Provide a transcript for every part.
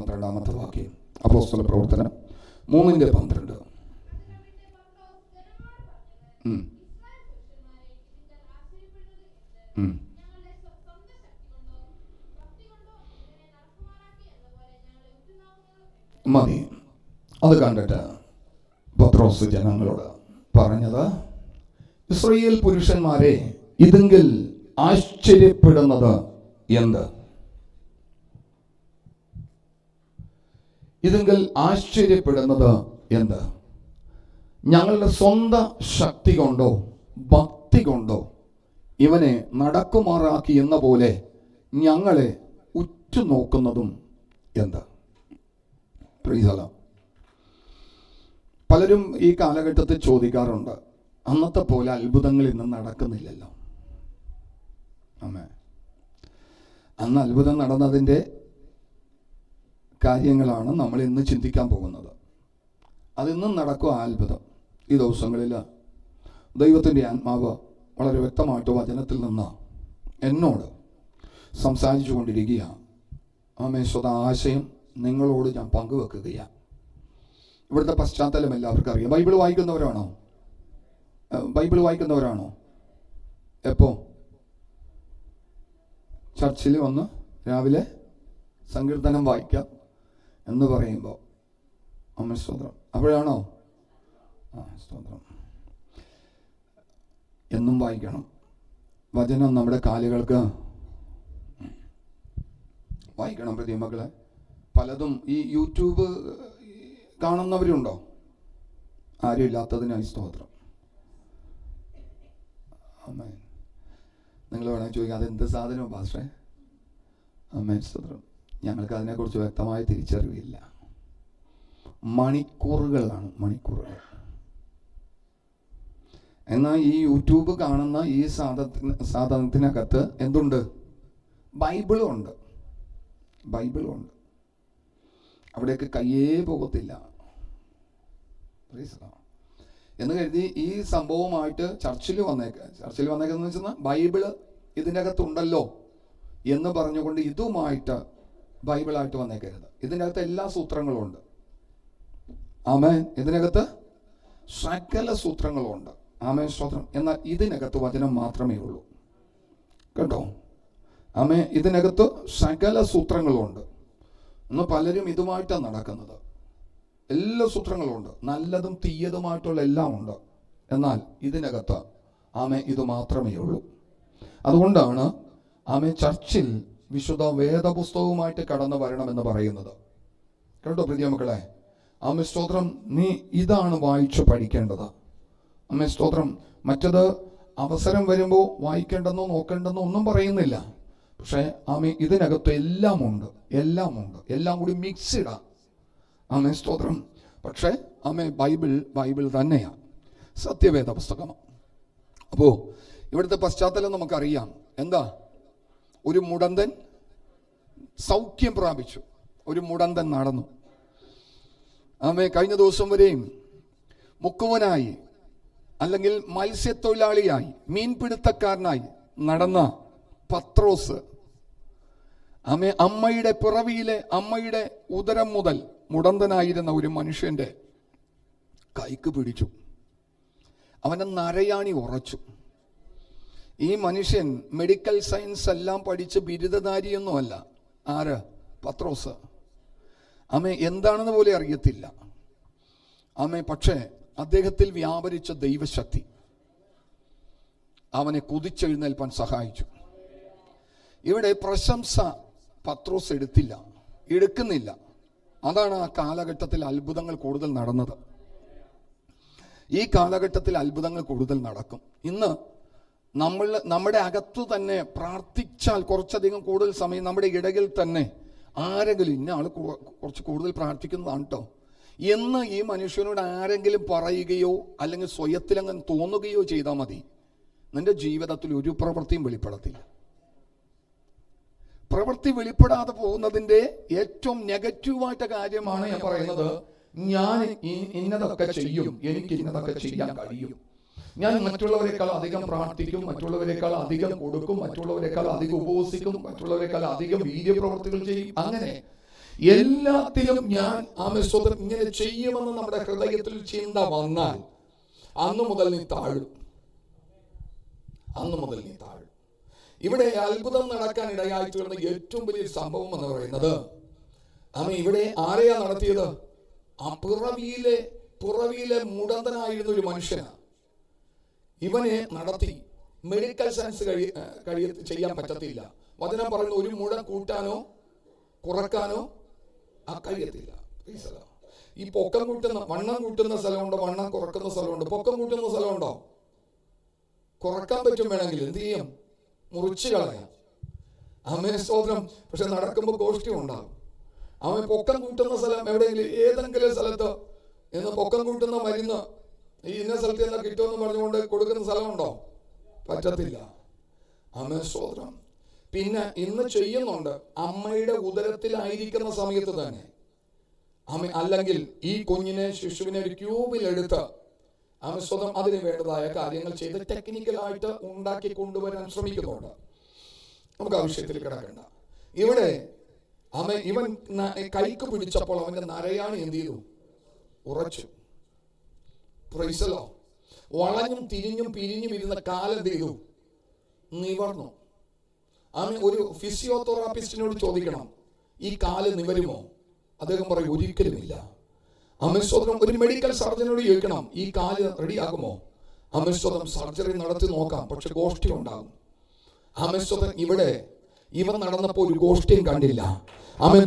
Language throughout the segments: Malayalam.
12 വാക്യം. അപ്പോസ്തല പ്രവർത്തനം 3:12. മതി. അത് കണ്ടിട്ട് പത്രോസ് ജനങ്ങളോട് പറഞ്ഞത്, ഇസ്രായേൽ പുരുഷന്മാരെ, ഇതെങ്കിൽ ആശ്ചര്യപ്പെടുന്നത് എന്ത്? ഇതെങ്കിൽ ആശ്ചര്യപ്പെടുന്നത് എന്ത്? ഞങ്ങളുടെ സ്വന്തം ശക്തി കൊണ്ടോ ഭക്തി കൊണ്ടോ ഇവനെ നടക്കുമാറാക്കി എന്ന പോലെ ഞങ്ങളെ ഉറ്റുനോക്കുന്നതും എന്ത്? പലരും ഈ കാലഘട്ടത്തിൽ ചോദിക്കാറുണ്ട്, അന്നത്തെ പോലെ അത്ഭുതങ്ങൾ ഇന്ന് നടക്കുന്നില്ലല്ലോ. അന്ന് അത്ഭുതം നടന്നതിൻ്റെ കാര്യങ്ങളാണ് നമ്മൾ ഇന്ന് ചിന്തിക്കാൻ പോകുന്നത്. അതിന്നും നടക്കും അത്ഭുതം. ഈ ദിവസങ്ങളിൽ ദൈവത്തിൻ്റെ ആത്മാവ് വളരെ വ്യക്തമായിട്ട് വചനത്തിൽ നിന്ന് എന്നോട് സംസാരിച്ചു കൊണ്ടിരിക്കുകയാണ്. സ്വത ആശയം നിങ്ങളോട് ഞാൻ പങ്കുവെക്കുകയാണ്. ഇവിടുത്തെ പശ്ചാത്തലം എല്ലാവർക്കും അറിയാം. ബൈബിൾ വായിക്കുന്നവരാണോ? എപ്പോ ചർച്ചിൽ വന്ന് രാവിലെ സങ്കീർത്തനം വായിക്കാം എന്ന് പറയുമ്പോൾ സ്തോത്രം, അപ്പോഴാണോ? സ്തോത്രം. എന്നും വായിക്കണം. വചനം നമ്മുടെ കാലുകൾക്ക് വായിക്കണം. പ്രതി മക്കളെ, പലതും ഈ യൂട്യൂബ് കാണുന്നവരുണ്ടോ? ആരും ഇല്ലാത്തതിനായി സ്തോത്രം. ആമേൻ. നിങ്ങൾ വേണമെങ്കിൽ ചോദിക്കാം, അതെന്ത് സാധനമാണ് പാസ്റ്ററെ? ആമേൻ, സ്തോത്രം. ഞങ്ങൾക്ക് അതിനെക്കുറിച്ച് വ്യക്തമായ തിരിച്ചറിവില്ല. മണിക്കൂറുകളാണ്, മണിക്കൂറുകൾ. എന്നാൽ ഈ യൂട്യൂബ് കാണുന്ന ഈ സാധനത്തിനകത്ത് എന്തുണ്ട്? ബൈബിളും ഉണ്ട്. അവിടേക്ക് കയ്യേ പോകത്തില്ല എന്ന് കരുതി ഈ സംഭവമായിട്ട് ചർച്ചിൽ വന്നേക്കെന്ന് വെച്ചാൽ ബൈബിള് ഇതിൻ്റെ അകത്തുണ്ടല്ലോ എന്ന് പറഞ്ഞുകൊണ്ട് ഇതുമായിട്ട് ബൈബിളായിട്ട് വന്നേക്കരുത്. ഇതിൻ്റെ അകത്ത് എല്ലാ സൂത്രങ്ങളും ഉണ്ട്. ആമേൻ. ഇതിനകത്ത് സകല സൂത്രങ്ങളും ഉണ്ട്. ആമേൻ, സ്തോത്രം. എന്നാൽ ഇതിനകത്ത് വചനം മാത്രമേ ഉള്ളൂ. കേട്ടോ? ആമേൻ. ഇതിനകത്ത് സകല സൂത്രങ്ങളും ഉണ്ട്. ഇന്ന് പലരും ഇതുമായിട്ടാണ് നടക്കുന്നത്. എല്ലാ സൂത്രങ്ങളും ഉണ്ട്, നല്ലതും തീയതുമായിട്ടുള്ള എല്ലാം ഉണ്ട്. എന്നാൽ ഇതിനകത്ത് ആമേൻ ഇത് മാത്രമേ ഉള്ളൂ. അതുകൊണ്ടാണ് ആമേൻ ചർച്ചിൽ വിശുദ്ധ വേദപുസ്തകവുമായിട്ട് കടന്നു വരണമെന്ന് പറയുന്നത്. കേട്ടോ പ്രിയ മക്കളെ? ആമേൻ, സ്തോത്രം. നീ ഇതാണ് വായിച്ചു പഠിക്കേണ്ടത്. ആമേൻ, സ്തോത്രം. മറ്റത് അവസരം വരുമ്പോൾ വായിക്കേണ്ടെന്നോ നോക്കേണ്ടെന്നോ ഒന്നും പറയുന്നില്ല. പക്ഷേ ആമേൻ ഇതിനകത്ത് എല്ലാം ഉണ്ട്. എല്ലാം കൂടി മിക്സ്ഡാ. ആമേൻ, സ്തോത്രം. പക്ഷേ ആമേൻ ബൈബിൾ തന്നെയാണ്, സത്യവേദ പുസ്തകമാണ്. അപ്പോൾ ഇവിടുത്തെ പശ്ചാത്തലം നമുക്കറിയാം. എന്താ? ഒരു മുടന്തൻ സൗഖ്യം പ്രാപിച്ചു. ഒരു മുടന്തൻ നടന്നു. ആമേൻ. കഴിഞ്ഞ ദിവസം വരെയും മുക്കുവനായി അല്ലെങ്കിൽ മത്സ്യത്തൊഴിലാളിയായി മീൻപിടുത്തക്കാരനായി നടന്ന പത്രോസ് അമ്മയുടെ പിറവിയിലെ അമ്മയുടെ ഉദരം മുതൽ മുടന്തനായിരുന്ന ഒരു മനുഷ്യന്റെ കൈക്ക് പിടിച്ചു. അവനെ നരയാണി ഉറച്ചു. ഈ മനുഷ്യൻ മെഡിക്കൽ സയൻസ് എല്ലാം പഠിച്ച് ബിരുദധാരിയൊന്നുമല്ല. ആര്? പത്രോസ്. എന്താണെന്ന് പോലെ അറിയത്തില്ല. പക്ഷേ അദ്ദേഹത്തിൽ വ്യാപരിച്ച ദൈവശക്തി അവനെ കുതിച്ചെഴുന്നേൽപ്പാൻ സഹായിച്ചു. ഇവിടെ പ്രശംസ പത്രോസ് എടുക്കുന്നില്ല. അതാണ് ആ കാലഘട്ടത്തിൽ അത്ഭുതങ്ങൾ കൂടുതൽ നടന്നത്. ഈ കാലഘട്ടത്തിൽ അത്ഭുതങ്ങൾ കൂടുതൽ നടക്കും. ഇന്ന് നമ്മുടെ അകത്തു തന്നെ പ്രാർത്ഥിച്ചാൽ കുറച്ചധികം കൂടുതൽ സമയം നമ്മുടെ ഇടയിൽ തന്നെ ആരെങ്കിലും ഇന്ന ആൾ കുറച്ച് കൂടുതൽ പ്രാർത്ഥിക്കുന്നതാണ് കേട്ടോ എന്ന് ഈ മനുഷ്യനോട് ആരെങ്കിലും പറയുകയോ അല്ലെങ്കിൽ സ്വയത്തിൽ അങ്ങനെ തോന്നുകയോ ചെയ്താൽ മതി, നിന്റെ ജീവിതത്തിൽ ഒരു പ്രവൃത്തിയും വെളിപ്പെടത്തില്ല. പ്രവൃത്തി വെളിപ്പെടാതെ പോകുന്നതിന്റെ ഏറ്റവും നെഗറ്റീവായിട്ട് കാര്യമാണ് ഞാൻ പറയുന്നത്. ഞാൻ ഇന്നതൊക്കെ ചെയ്യും, എനിക്ക് ഇന്നതൊക്കെ ചെയ്യാൻ കഴിയും, ഞാൻ മറ്റുള്ളവരെക്കാൾ അധികം പ്രാർത്ഥിക്കും, മറ്റുള്ളവരെക്കാൾ അധികം കൊടുക്കും, മറ്റുള്ളവരെക്കാൾ അധികം ഉപവസിക്കും, മറ്റുള്ളവരെക്കാൾ അധികം വീര്യപ്രവർത്തികൾ ചെയ്യും. അങ്ങനെ എല്ലാത്തിലും ഞാൻ ആമേശ്വരം ഇങ്ങനെ ചെയ്യുമെന്ന് നമ്മുടെ ഹൃദയത്തിൽ ചിന്ത വന്നാൽ അന്നു മുതൽ നീ താഴും. അന്നു മുതൽ നീ താഴും. ഇവിടെ അത്ഭുതം നടക്കാൻ ഇടയായി തീർന്ന ഏറ്റവും വലിയ സംഭവം എന്ന് പറയുന്നത്, ഇവിടെ ആരെയാ നടത്തിയത്? ആ പുറവിയിലെ മുടന്തനായിരുന്ന ഒരു മനുഷ്യനാണ്. ഇവനെ നടത്തി. മെഡിക്കൽ സയൻസ് ചെയ്യാൻ പറ്റത്തില്ല. വചനം പറയുന്നു, ഒരു മുഴ കൂട്ടാനോ കുറക്കാനോ കഴിയത്തില്ല. ഈ പൊക്കം കൂട്ടുന്ന, വണ്ണം കൂട്ടുന്ന സ്ഥലമുണ്ടോ? വണ്ണം കുറക്കുന്ന സ്ഥലമുണ്ട്. പൊക്കം കൂട്ടുന്ന സ്ഥലമുണ്ടോ? കുറക്കാൻ പറ്റും. വേണമെങ്കിൽ എന്ത് ചെയ്യും? മുറിച്ച് കളയാം. സ്തോത്രം. പക്ഷെ നടക്കുമ്പോൾ കോഷ്ടി ഉണ്ടാകും. അവൻ പൊക്കം കൂട്ടുന്ന സ്ഥലം എവിടെയെങ്കിലും, ഏതെങ്കിലും സ്ഥലത്ത് ഇന്ന് പൊക്കം കൂട്ടുന്ന മരുന്ന് ഈ ഇന്ന സ്ഥലത്ത് നിന്ന് കിട്ടുമെന്ന് പറഞ്ഞുകൊണ്ട് കൊടുക്കുന്ന സ്ഥലമുണ്ടോ? പറ്റത്തില്ല. സ്തോത്രം. പിന്നെ ഇന്ന് ചെയ്യുന്നുണ്ട്, അമ്മയുടെ ഉദരത്തിലായിരിക്കുന്ന സമയത്ത് തന്നെ അല്ലെങ്കിൽ ഈ കുഞ്ഞിനെ, ശിശുവിനെ ഒരു ക്യൂബിലെടുത്ത് സ്വന്തം അതിന് വേണ്ടതായ കാര്യങ്ങൾ ചെയ്ത് ടെക്നിക്കലായിട്ട് ഉണ്ടാക്കി കൊണ്ടുവരാൻ ശ്രമിക്കുന്നുണ്ട്. നമുക്ക് ആ വിഷയത്തിൽ കിടക്കണ്ട. ഇവിടെ ഇവൻ കൈക്ക് പിടിച്ചപ്പോൾ അവന്റെ നരയാണി എന്ത് ചെയ്തു? ഉറച്ചു. പ്രൈസലോ. വളഞ്ഞും തിരിഞ്ഞും പിരിഞ്ഞും ഇരുന്ന കാലെന്ത് ചെയ്തു? നിവർന്നു. ഒരു ഫിസിയോതെറാപ്പിസ്റ്റിനോട് ചോദിക്കണം, ഈ കാല് നിവരുമോ? അദ്ദേഹം പറയും, ഒരിക്കലുമില്ല. ഒരു മെഡിക്കൽ സർജനോട് ചോദിക്കണം, ഈ കാല് റെഡിയാകുമോ? സർജറി നടത്തി നോക്കാം, പക്ഷെ ഗോഷ്ഠി ഉണ്ടാകും. ഇവിടെ ഇവർ നടന്നപ്പോൾ ഒരു ഗോഷ്ഠിയും കണ്ടില്ല.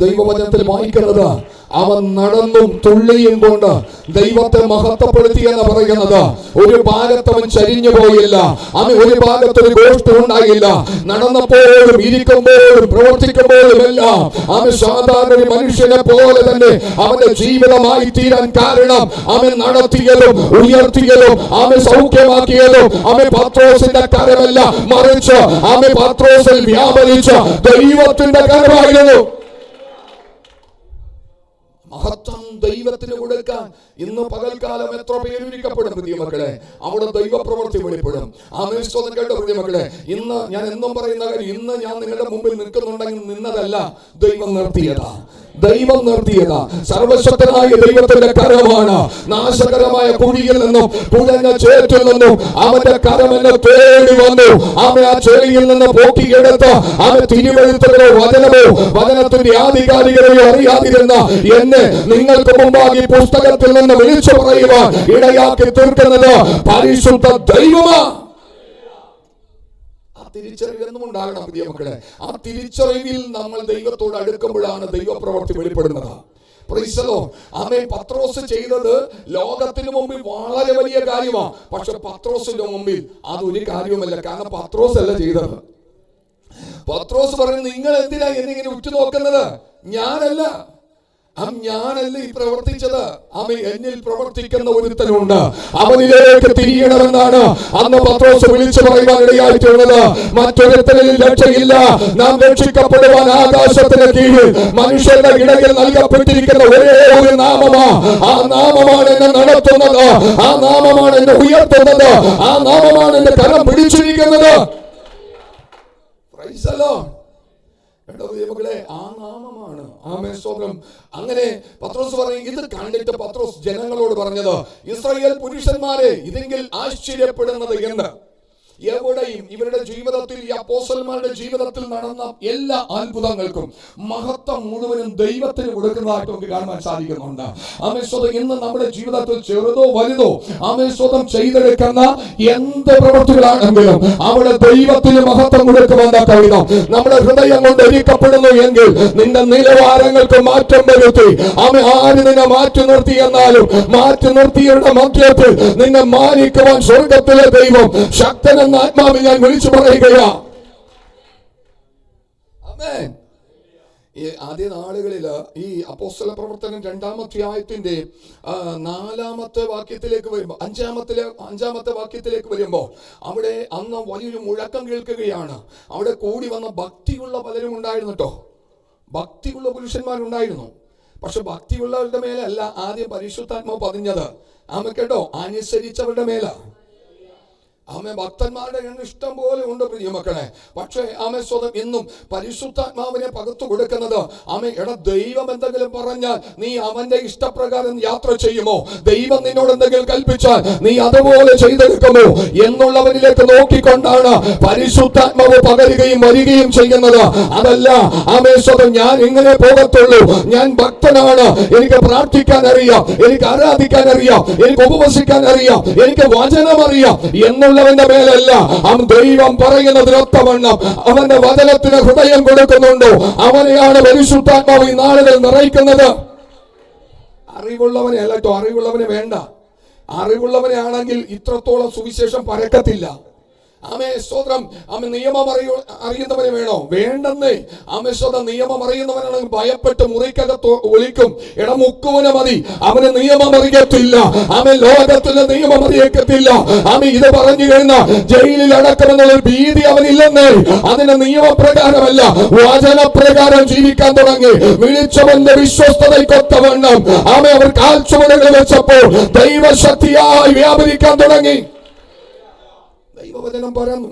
ദൈവവചനത്തിൽ വായിക്കുന്നത്, അവൻ നടന്നും തുള്ളിയും കൊണ്ട് ദൈവത്തെ മഹത്വപ്പെടുത്തി എന്ന് പറയുന്നത്. ഒരു ഭാഗത്ത് അവൻ ചരിഞ്ഞു പോയില്ല. ഒരു ഭാഗത്ത് ഒരു ഗോഷ്ഠി ഉണ്ടായില്ല. നടന്നപ്പോഴും ഇരിക്കുമ്പോഴും പ്രവർത്തിക്കുമ്പോഴും എല്ലാം സാധാരണ ഒരു മനുഷ്യനെ പോലെ തന്നെ അവന്റെ ജീവിതമായി തീരാൻ കാരണം നടത്തിയതും ഉയർത്തിയതും സൗഖ്യമാക്കിയതും പത്രോസിന്റെ കരമല്ല, മറിച്ച് പത്രോസിൽ വ്യാപരിച്ച ദൈവത്തിന്റെ കരമായിരുന്നു. മഹത്വം ദൈവത്തിന് കൊടുക്കാൻ ഇന്ന് പകൽക്കാലം എത്ര പേരൊരുക്കപ്പെടും പ്രിയ മക്കളെ. അവിടെ ദൈവപ്രവൃത്തി വെളിപ്പെടും. കേട്ടോ പ്രിയ മക്കളെ, ഇന്ന് ഞാൻ എന്നും പറയുന്ന കാര്യം, ഇന്ന് ഞാൻ നിങ്ങളുടെ മുമ്പിൽ നിൽക്കുന്നുണ്ടെങ്കിൽ നിന്നതല്ല, ദൈവം നിർത്തിയതാ. ദൈവം നിർത്തിയതാ. സർവശക്തനായ ദൈവത്തിന്റെ കരമാണ്. നാശകരമായ കുഴിയിൽ നിന്നും കുഴഞ്ഞ ചേറ്റിൽ നിന്നും അവന്റെ കരം എന്നെ തേടി വന്നു. ആ ചെളിയിൽ നിന്ന് പോക്കിയെടുത്ത് തിരുവെഴുത്തുകളോ വചനമോ വചനത്തിന്റെ ആധികാരികതയോ അറിയാതിരുന്ന എന്നെ നിങ്ങൾക്ക് മുമ്പാകെ പുസ്തകത്തിൽ നിന്ന് വിളിച്ചു പറയുവാൻ ഇടയാക്കി തീർക്കുന്നത് പരിശുദ്ധ ദൈവമാ. തിരിച്ചറിവെന്നും ഉണ്ടാകണം പ്രിയ മക്കളെ. ആ തിരിച്ചറിവിൽ നമ്മൾ ദൈവത്തോട് അടുക്കുമ്പോഴാണ് ദൈവപ്രവൃത്തി വെളിപ്പെടുന്നത്. പത്രോസ് ചെയ്തത് ലോകത്തിന് മുമ്പിൽ വളരെ വലിയ കാര്യമാണ്. പക്ഷെ പത്രോസിന്റെ മുമ്പിൽ അതൊരു കാര്യവുമല്ല. കാരണം പത്രോസ് അല്ല ചെയ്തത്. പത്രോസ് പറയുന്നത്, നിങ്ങൾ എന്തിനാ എന്നിങ്ങനെ ഉറ്റുനോക്കുന്നത്? ഞാനല്ല ഈ പ്രവർത്തിച്ചത്. എന്നിൽ പ്രവർത്തിക്കുന്ന ഒരുത്തനുണ്ട്, അവനിലേക്ക് തിരിയണമെന്നാണ് അന്ന് പത്രോസ് വിളിച്ചു പറയുവാൻ ഇടയായിട്ടുള്ളത്. മറ്റൊരുത്തനിൽ രക്ഷയില്ല. നാം രക്ഷിക്കപ്പെടുവാൻ ആകാശത്തിന് കീഴിൽ മനുഷ്യരുടെ ഇടയിൽ നൽകപ്പെട്ടിരിക്കുന്ന ഒരേ ഒരു നാമമാ. ആ നാമമാണ് എന്നെ നടത്തുന്നത്. ആ നാമമാണ് എന്നെ ഉയർത്തുന്നത്. ആ നാമമാണ് എന്റെ കരം പിടിച്ചിരിക്കുന്നത്. ആ നാമമാണ്. അങ്ങനെ പത്രോസ് പറയും. ഇത് കണ്ടിട്ട് പത്രോസ് ജനങ്ങളോട് പറഞ്ഞത്, ഇസ്രായേൽ പുരുഷന്മാരെ, ഇതെങ്കിൽ ആശ്ചര്യപ്പെടുന്നത് എന്ന്. എവിടെയും ഇവരുടെ ജീവിതത്തിൽ, ഈ അപ്പോസ്തലന്മാരുടെ ജീവിതത്തിൽ നടന്ന എല്ലാ അത്ഭുതങ്ങൾക്കും മഹത്വം മുഴുവനും ദൈവത്തിന് കൊടുക്കുന്നതായിട്ട് നമുക്ക് കാണാൻ സാധിക്കുന്നുണ്ട്. ഇന്ന് നമ്മുടെ ജീവിതത്തിൽ ചെറുതോ വലുതോ ചെയ്തെടുക്കുന്ന എന്ത് പ്രവൃത്തികളാണെങ്കിലും അവിടെ ദൈവത്തിന് മഹത്വം കൊടുക്കുമെന്ന കവിതം നമ്മുടെ ഹൃദയം കൊണ്ട് ഒരുക്കപ്പെടുന്നു എങ്കിൽ നിന്റെ നിലവാരങ്ങൾക്ക് മാറ്റം വരുത്തി ആര് നിന്നെ മാറ്റി നിർത്തി എന്നാലും മാറ്റി നിർത്തിയവരുടെ മധ്യത്തിൽ നിന്നെ മാനിക്കുവാൻ സ്വർഗത്തിലെ ദൈവം ശക്തന ആത്മാവിൽ ഞാൻ വിളിച്ചു പറയുകയാ. ആദ്യ നാളുകളിൽ ഈ അപ്പോസ്തല പ്രവർത്തനം 2-ാം അധ്യായത്തിന്റെ 4-ാമത്തെ വാക്യത്തിലേക്ക് വരുമ്പോൾ, അഞ്ചാമത്തെ വാക്യത്തിലേക്ക് വരുമ്പോൾ അവിടെ അന്ന് വലിയൊരു മുഴക്കം കേൾക്കുകയാണ്. അവിടെ കൂടി വന്ന ഭക്തിയുള്ള പലരും ഉണ്ടായിരുന്നു കേട്ടോ. ഭക്തിയുള്ള പുരുഷന്മാരുണ്ടായിരുന്നു. പക്ഷെ ഭക്തിയുള്ളവരുടെ മേലല്ല ആദ്യം പരിശുദ്ധാത്മാവ് പതിഞ്ഞത്. കേട്ടോ, അനുസരിച്ചവരുടെ മേല. ഭക്തന്മാരുടെ എണ്ണം ഇഷ്ടം പോലെ ഉണ്ട് പ്രിയമക്കളെ. പക്ഷേ സ്വതം ഇന്നും പരിശുദ്ധാത്മാവിനെ പകർത്തു കൊടുക്കുന്നത് ദൈവം എന്തെങ്കിലും പറഞ്ഞാൽ നീ അവന്റെ ഇഷ്ടപ്രകാരം യാത്ര ചെയ്യുമോ? ദൈവം നിന്നോട് എന്തെങ്കിലും കൽപ്പിച്ചാൽ നീ അതുപോലെ ചെയ്തെടുക്കുമോ എന്നുള്ളവരിലേക്ക് നോക്കിക്കൊണ്ടാണ് പരിശുദ്ധാത്മാവ് പകരുകയും വരികയും ചെയ്യുന്നത്. അതല്ല സ്വതം ഞാൻ ഇങ്ങനെ പോകത്തുള്ളൂ, ഞാൻ ഭക്തനാണ്, എനിക്ക് പ്രാർത്ഥിക്കാൻ അറിയാം, എനിക്ക് ആരാധിക്കാൻ അറിയാം, എനിക്ക് ഉപവസിക്കാൻ അറിയാം, എനിക്ക് വചനം അറിയാം എന്നുള്ളവന്റെ മേലല്ല. ദൈവം പറയുന്നതിനൊത്തവണ്ണം അവന്റെ വചനത്തിന് ഹൃദയം കൊടുക്കുന്നുണ്ടോ അവനെയാണ് പരിശുദ്ധാത്മാവ് ഈ നാളുകൾ നിറയ്ക്കുന്നത്. അറിവുള്ളവനെ അല്ല കേട്ടോ, അറിവുള്ളവനെ വേണ്ട. അറിവുള്ളവനെ ആണെങ്കിൽ ഇത്രത്തോളം സുവിശേഷം പരക്കത്തില്ല. സ്തോത്രം. നിയമം അറിയുന്നവനെ വേണോ? വേണ്ടെന്നേ. സ്വതം നിയമം അറിയുന്നവനാണെങ്കിൽ ഭയപ്പെട്ട് മുറിക്കകത്ത് ഒളിക്കും. മുക്കുവനെ മതി, അവന് നിയമം അറിയത്തില്ല. ലോകത്തിലെ നിയമം അറിയത്തില്ല. ഇത് പറഞ്ഞു കഴിഞ്ഞാൽ ജയിലിൽ അടക്കമെന്നുള്ള ഭീതി അവനില്ലെന്നേ. അതിന്റെ നിയമപ്രകാരമല്ല, വചനപ്രകാരം ജീവിക്കാൻ തുടങ്ങി. വിളിച്ചവന്റെ വിശ്വസ്തതയ്ക്കൊത്തവണ്ണം അവർ കാൽച്ചുവടുകൾ വെച്ചപ്പോൾ ദൈവശക്തിയായി വ്യാപരിക്കാൻ തുടങ്ങി. ദൈവവചനം പറയുന്നു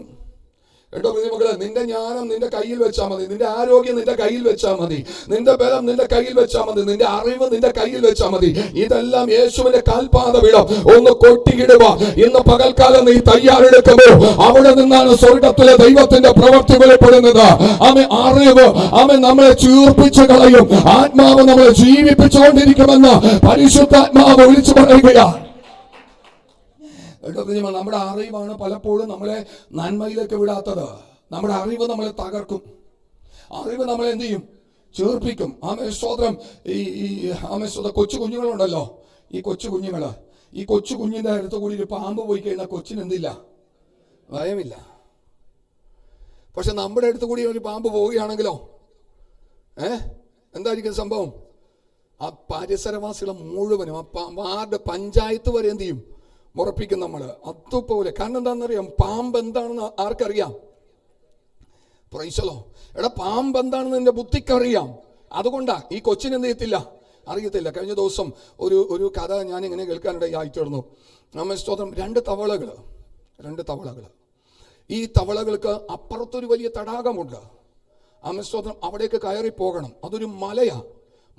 കേട്ടോ മക്കളെ, നിന്റെ ജ്ഞാനം നിന്റെ കയ്യിൽ വെച്ചാൽ മതി, നിന്റെ ആരോഗ്യം നിന്റെ കയ്യിൽ വെച്ചാൽ മതി, നിന്റെ ബലം നിന്റെ കയ്യിൽ വെച്ചാൽ മതി, നിന്റെ അറിവ് നിന്റെ കയ്യിൽ വെച്ചാൽ മതി. ഇതെല്ലാം യേശുവിന്റെ കാൽപാദപീഠം ഒന്ന് കൊട്ടിയിടുക. ഇന്ന് പകൽക്കാലം നീ തയ്യാറെടുക്കുമോ? അവിടെ നിന്നാണ് സ്വർഗത്തിലെ ദൈവത്തിന്റെ പ്രവൃത്തി വെളിപ്പെടുന്നത്. അറിവ് നമ്മളെ ചീർപ്പിച്ചു കളയും, ആത്മാവ് നമ്മളെ ജീവിപ്പിച്ചുകൊണ്ടിരിക്കുമെന്ന് പരിശുദ്ധാത്മാവ് വിളിച്ചു പറയുകയാണ്. നമ്മുടെ അറിവാണ് പലപ്പോഴും നമ്മളെ നന്മയിലേക്ക് വിടാത്തത്. നമ്മുടെ അറിവ് നമ്മളെ തകർക്കും. അറിവ് നമ്മളെ എന്ത് ചെയ്യും? ചേർപ്പിക്കും. സ്തോത്രം. കൊച്ചു കുഞ്ഞുങ്ങളുണ്ടല്ലോ, ഈ കൊച്ചു കുഞ്ഞിന്റെ അടുത്ത് കൂടി ഒരു പാമ്പ് പോയി കഴിഞ്ഞാൽ കൊച്ചിന് എന്തില്ല? ഭയമില്ല. പക്ഷെ നമ്മുടെ അടുത്ത് കൂടി ഒരു പാമ്പ് പോവുകയാണെങ്കിലോ എന്തായിരിക്കും സംഭവം? ആ പരിസരവാസികളെ മുഴുവനും, വാർഡ് പഞ്ചായത്ത് വരെ എന്ത് ചെയ്യും? മുറപ്പിക്കും നമ്മൾ അതുപോലെ. കാരണം എന്താണെന്നറിയാം? പാമ്പ് എന്താണെന്ന് ആർക്കറിയാം? പ്രൈസലോ. പാമ്പ് എന്താണെന്ന് നിന്റെ ബുദ്ധിക്കറിയാം. അതുകൊണ്ടാ ഈ കൊച്ചിന് എന്ത് ചെയ്യത്തില്ല? അറിയത്തില്ല. കഴിഞ്ഞ ദിവസം ഒരു കഥ ഞാൻ ഇങ്ങനെ കേൾക്കാനിടയായി തീർന്നു. സ്തോത്രം. രണ്ട് തവളകൾ. ഈ തവളകൾക്ക് അപ്പുറത്തൊരു വലിയ തടാകമുണ്ട്. സ്തോത്രം. അവിടേക്ക് കയറി പോകണം. അതൊരു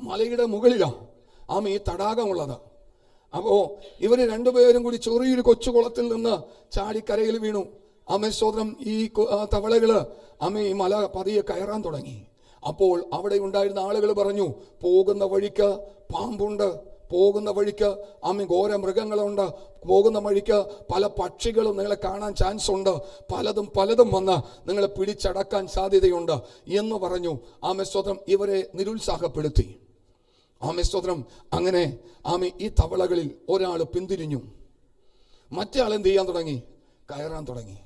മലയുടെ മുകളിലാ ഈ തടാകമുള്ളത്. അപ്പോ ഇവര് രണ്ടുപേരും കൂടി ചെറിയൊരു കൊച്ചു കുളത്തിൽ നിന്ന് ചാടിക്കരയിൽ വീണു. സ്തോത്രം. ഈ തവളകള് ഈ മല പതിയെ കയറാൻ തുടങ്ങി. അപ്പോൾ അവിടെ ഉണ്ടായിരുന്ന ആളുകൾ പറഞ്ഞു, പോകുന്ന വഴിക്ക് പാമ്പുണ്ട്, പോകുന്ന വഴിക്ക് ഘോര മൃഗങ്ങളുണ്ട്, പോകുന്ന വഴിക്ക് പല പക്ഷികളും നിങ്ങളെ കാണാൻ ചാൻസ് ഉണ്ട്, പലതും വന്ന് നിങ്ങളെ പിടിച്ചടക്കാൻ സാധ്യതയുണ്ട് എന്ന് പറഞ്ഞു. സ്തോത്രം. ഇവരെ നിരുത്സാഹപ്പെടുത്തി. സ്തോത്രം. അങ്ങനെ ഈ തവളകളിൽ ഒരാൾ പിന്തിരിഞ്ഞു. മറ്റേ ആൾ എന്ത് ചെയ്യാൻ തുടങ്ങി? കയറാൻ തുടങ്ങി.